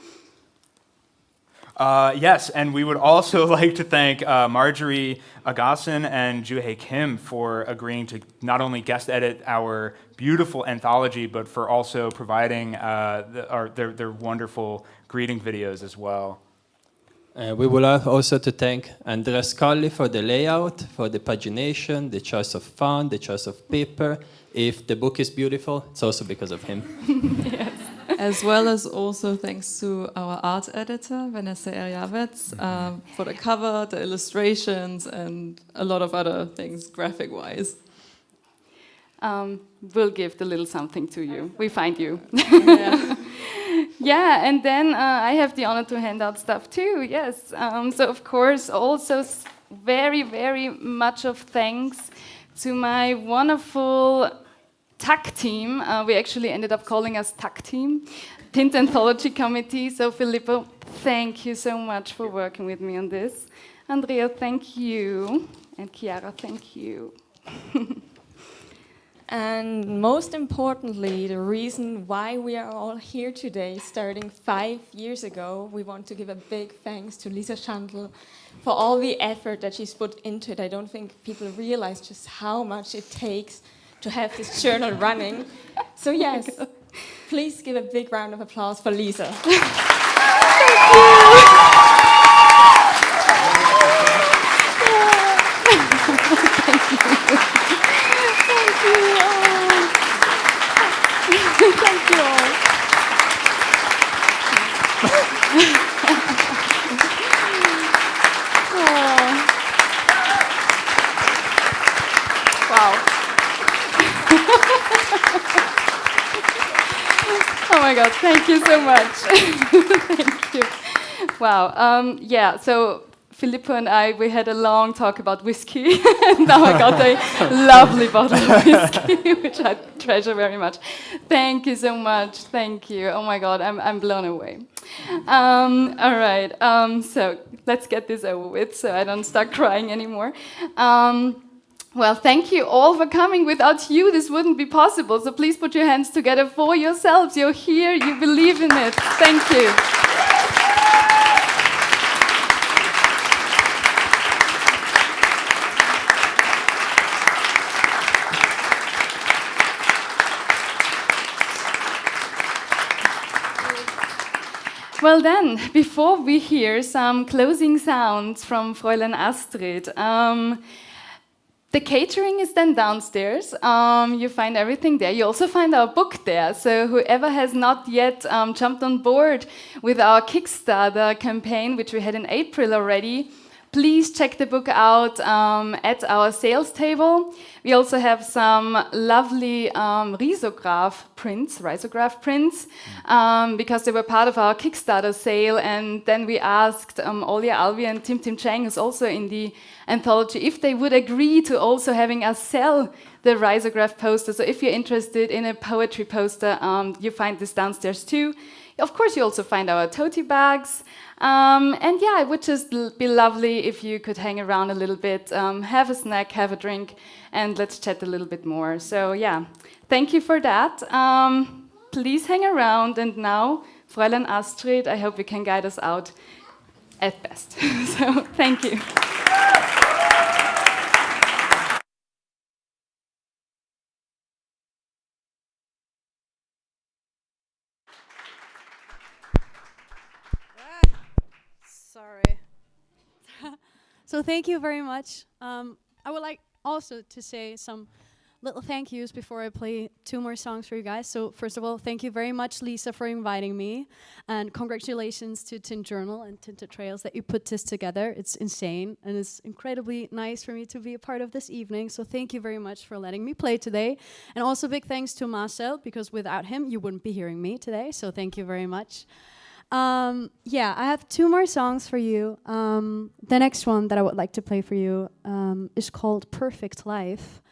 Yes, and we would also like to thank Marjorie Agasson and Juhae Kim for agreeing to not only guest edit our beautiful anthology, but for also providing their wonderful greeting videos as well. We would like also to thank Andreas Colli for the layout, for the pagination, the choice of font, the choice of paper. If the book is beautiful, it's also because of him. Yes. As well as also thanks to our art editor, Vanessa Erjavets, for the cover, the illustrations, and a lot of other things graphic-wise. We'll give the little something to you. We find you. Yeah. Yeah, and then I have the honor to hand out stuff too, yes. So of course, also very, very much of thanks to my wonderful TAC team. We actually ended up calling us TAC team, Tint Anthology Committee. So Filippo, thank you so much for working with me on this. Andrea, thank you. And Chiara, thank you. And most importantly, the reason why we are all here today, starting 5 years ago, we want to give a big thanks to Lisa Schandl for all the effort that she's put into it. I don't think people realize just how much it takes to have this journal running. So yes, please give a big round of applause for Lisa. Thank you all. Wow. Oh my God, thank you so much. Thank you. Wow. Yeah, so Filippo and I, we had a long talk about whiskey. And now I got a lovely bottle of whiskey, which I treasure very much. Thank you so much. Thank you. Oh my God, I'm blown away. All right, so let's get this over with so I don't start crying anymore. Well, thank you all for coming. Without you, this wouldn't be possible. So please put your hands together for yourselves. You're here, you believe in it. Thank you. Well then, before we hear some closing sounds from Fräulein Astrid, the catering is then downstairs. You find everything there. You also find our book there. So whoever has not yet jumped on board with our Kickstarter campaign, which we had in April already, please check the book out at our sales table. We also have some lovely risograph prints, because they were part of our Kickstarter sale. And then we asked Olya Alvi and Tim Chang, who's also in the anthology, if they would agree to also having us sell the risograph poster. So if you're interested in a poetry poster, you find this downstairs too. Of course, you also find our tote bags. And yeah, it would just be lovely if you could hang around a little bit, have a snack, have a drink, and let's chat a little bit more. So yeah, thank you for that. Please hang around. And now, Fräulein Astrid, I hope you can guide us out at best. So thank you. Sorry. So thank you very much. I would like also to say some little thank yous before I play 2 more songs for you guys. So first of all, thank you very much, Lisa, for inviting me. And congratulations to Tint Journal and Tinted Trails that you put this together. It's insane. And it's incredibly nice for me to be a part of this evening. So thank you very much for letting me play today. And also big thanks to Marcel, because without him, you wouldn't be hearing me today. So thank you very much. Yeah, I have 2 more songs for you. The next one that I would like to play for you is called Perfect Life.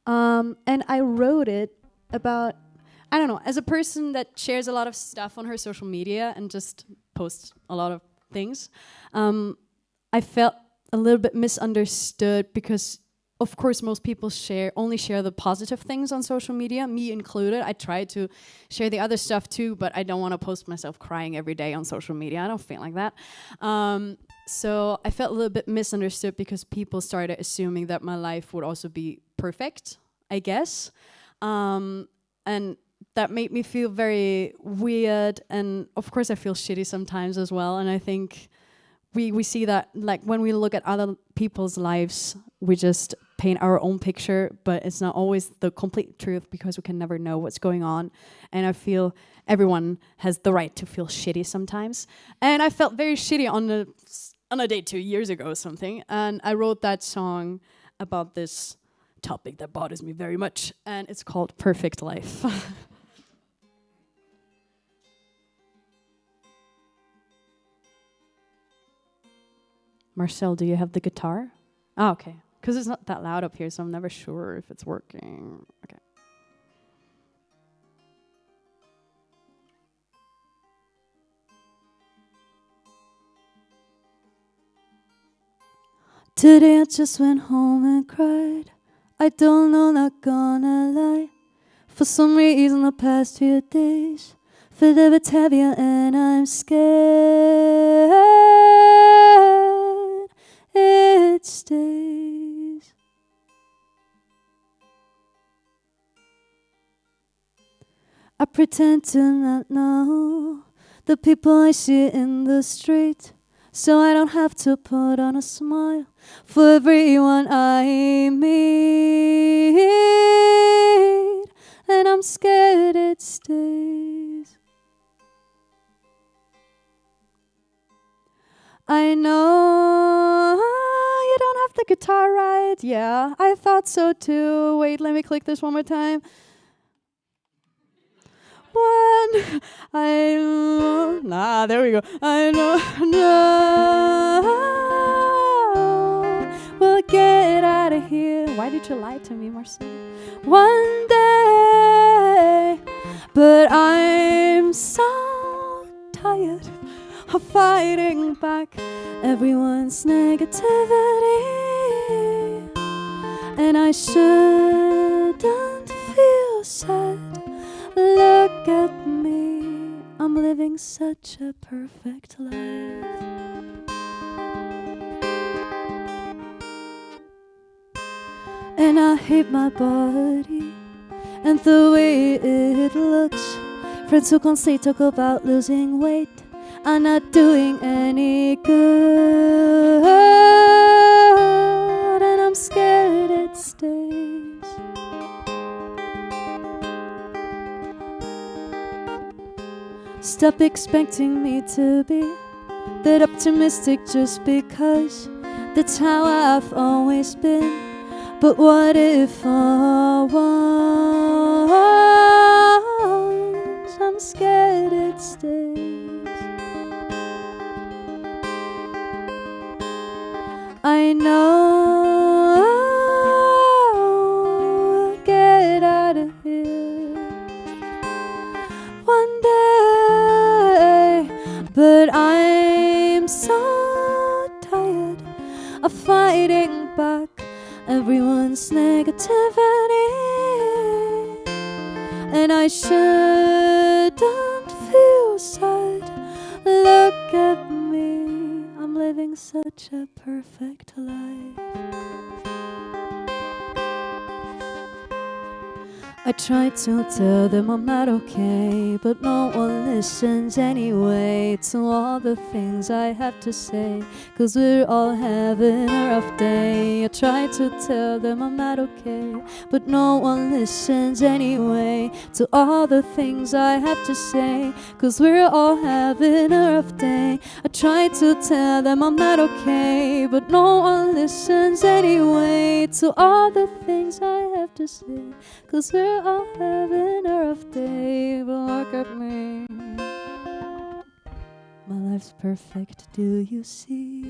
And I wrote it about, I don't know, as a person that shares a lot of stuff on her social media and just posts a lot of things, I felt a little bit misunderstood because, of course, most people only share the positive things on social media, me included. I try to share the other stuff too, but I don't want to post myself crying every day on social media. I don't feel like that. So I felt a little bit misunderstood because people started assuming that my life would also be perfect, I guess. And that made me feel very weird. And of course I feel shitty sometimes as well. And I think we see that, like, when we look at other people's lives, we just paint our own picture, but it's not always the complete truth because we can never know what's going on. And I feel everyone has the right to feel shitty sometimes. And I felt very shitty on a date 2 years ago or something. And I wrote that song about this topic that bothers me very much. And it's called Perfect Life. Marcel, do you have the guitar? Oh, okay. Because it's not that loud up here, so I'm never sure if it's working. Okay. Today I just went home and cried. I don't know, not gonna lie. For some reason the past few days feel a bit heavier and I'm scared it stays. I pretend to not know the people I see in the street, so I don't have to put on a smile for everyone I meet. And I'm scared it stays. I know you don't have the guitar right. Yeah, I thought so too. Wait, let me click this one more time. There we go. I know. Don't you lie to me, Marcel. One day, but I'm so tired of fighting back everyone's negativity, and I shouldn't feel sad. Look at me, I'm living such a perfect life. And I hate my body and the way it looks. Friends who constantly talk about losing weight are not doing any good, and I'm scared it stays. Stop expecting me to be that optimistic just because that's how I've always been. But what if for once I'm scared it stays? I know I'll get out of here one day, but I'm so tired of fighting back everyone's negativity, and I shouldn't feel sad. Look at me, I'm living such a perfect life. I try to tell them I'm not okay, but no one listens anyway to all the things I have to say, 'cause we're all having a rough day. I try to tell them I'm not okay, but no one listens anyway to all the things I have to say, 'cause we're all having a rough day. I try to tell them I'm not okay, but no one listens anyway to all the things I have to say, 'cause we're all having a rough day. But look at me, my life's perfect, do you see?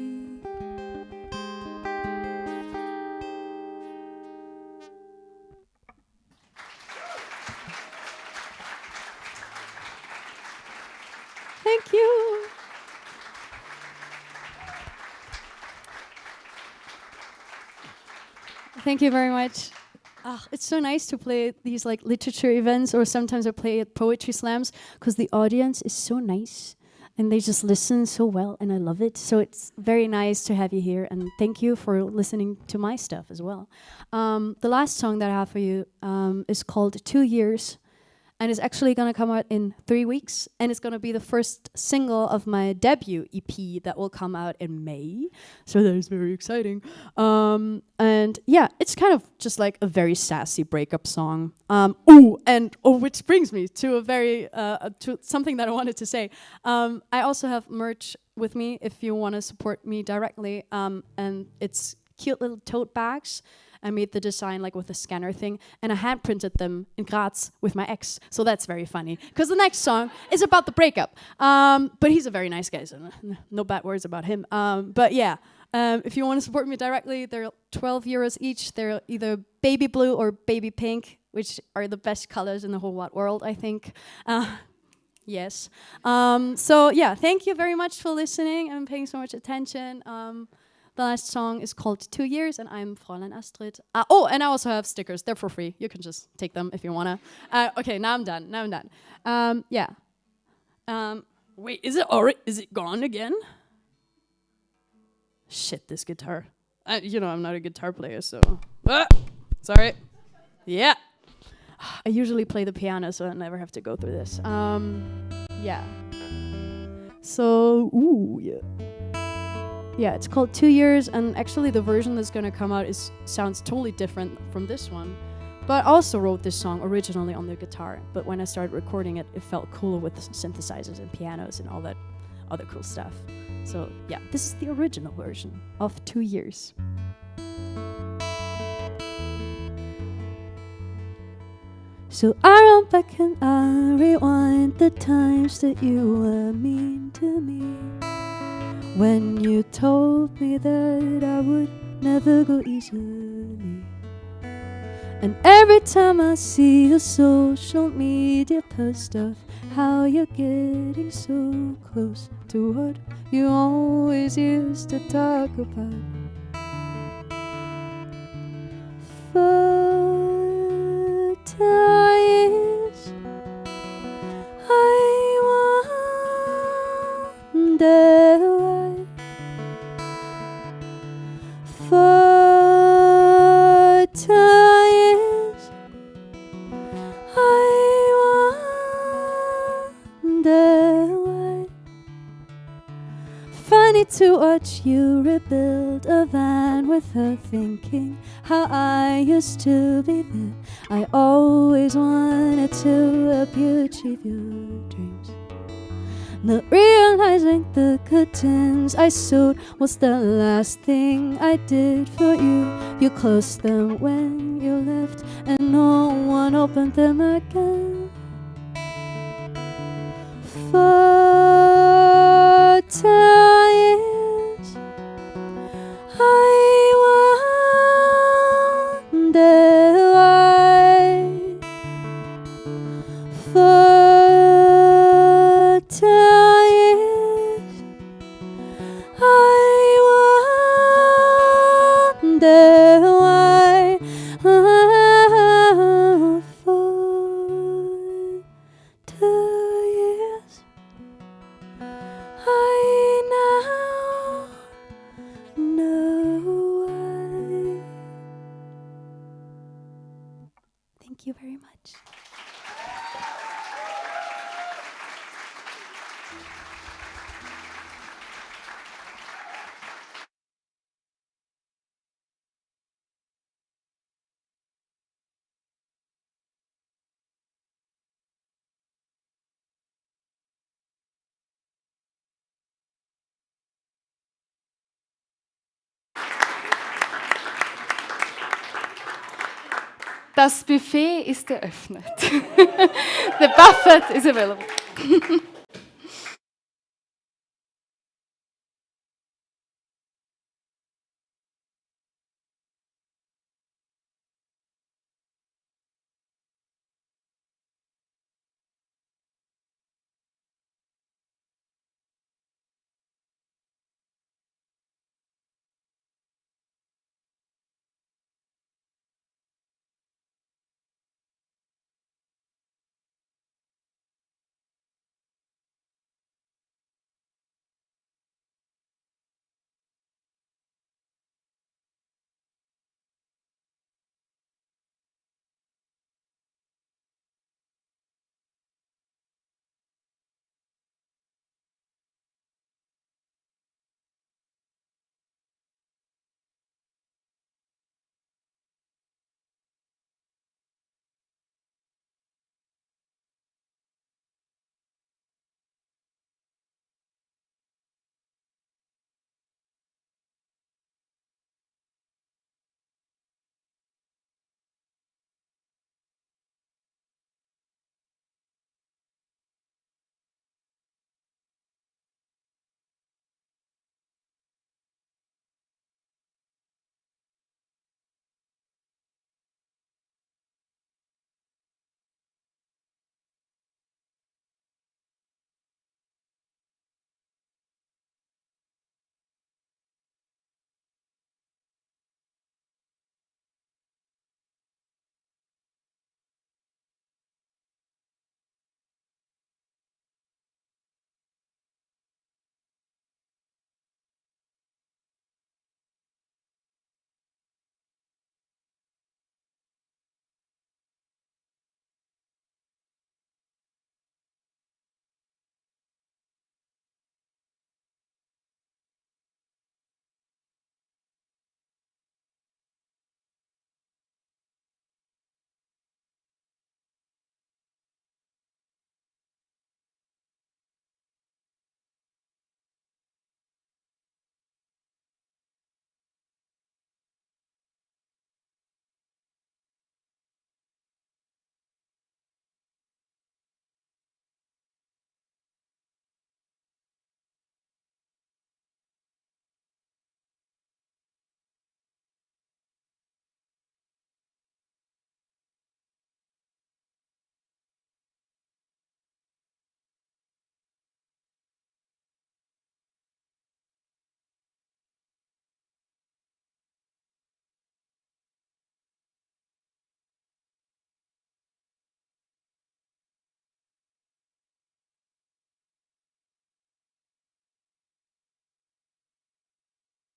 Thank you. Thank you very much. It's so nice to play at these like literature events, or sometimes I play at poetry slams, because the audience is so nice and they just listen so well, and I love it. So it's very nice to have you here, and thank you for listening to my stuff as well. The last song that I have for you is called 2 Years, and it's actually going to come out in 3 weeks, and it's going to be the first single of my debut EP that will come out in May. So that is very exciting. And yeah, it's kind of just like a very sassy breakup song. Which brings me to a very to something that I wanted to say. I also have merch with me if you want to support me directly, and it's cute little tote bags. I made the design like with a scanner thing, and I hand printed them in Graz with my ex. So that's very funny, because the next song is about the breakup. But he's a very nice guy, so no bad words about him. But yeah, if you want to support me directly, they're 12 euros each. They're either baby blue or baby pink, which are the best colors in the whole wide world, I think. Yes. So yeah, thank you very much for listening and paying so much attention. The last song is called 2 Years, and I'm Fräulein Astrid. And I also have stickers. They're for free. You can just take them if you wanna. Okay, now I'm done. Yeah. Wait, is it gone again? Shit, this guitar. I'm not a guitar player, so. Sorry. Yeah. I usually play the piano, so I never have to go through this. Yeah. So, yeah. Yeah, it's called 2 Years, and actually the version that's gonna come out sounds totally different from this one. But I also wrote this song originally on the guitar, but when I started recording it, it felt cooler with synthesizers and pianos and all that other cool stuff. So yeah, this is the original version of 2 Years. So I run back and I rewind the times that you were mean to me, when you told me that I would never go easily. And every time I see a social media post of how you're getting so close to what you always used to talk about. For times I wonder why. For times I wonder why. Funny to watch you rebuild a van with her, thinking how I used to be there. I always wanted to help you achieve your dreams. Not realizing the curtains I sewed was the last thing I did for you. You closed them when you left, and no one opened them again. For times I wonder why. For times I wonder why. For 2 years I now know why. Thank you very much. Das Buffet ist eröffnet. The buffet is available.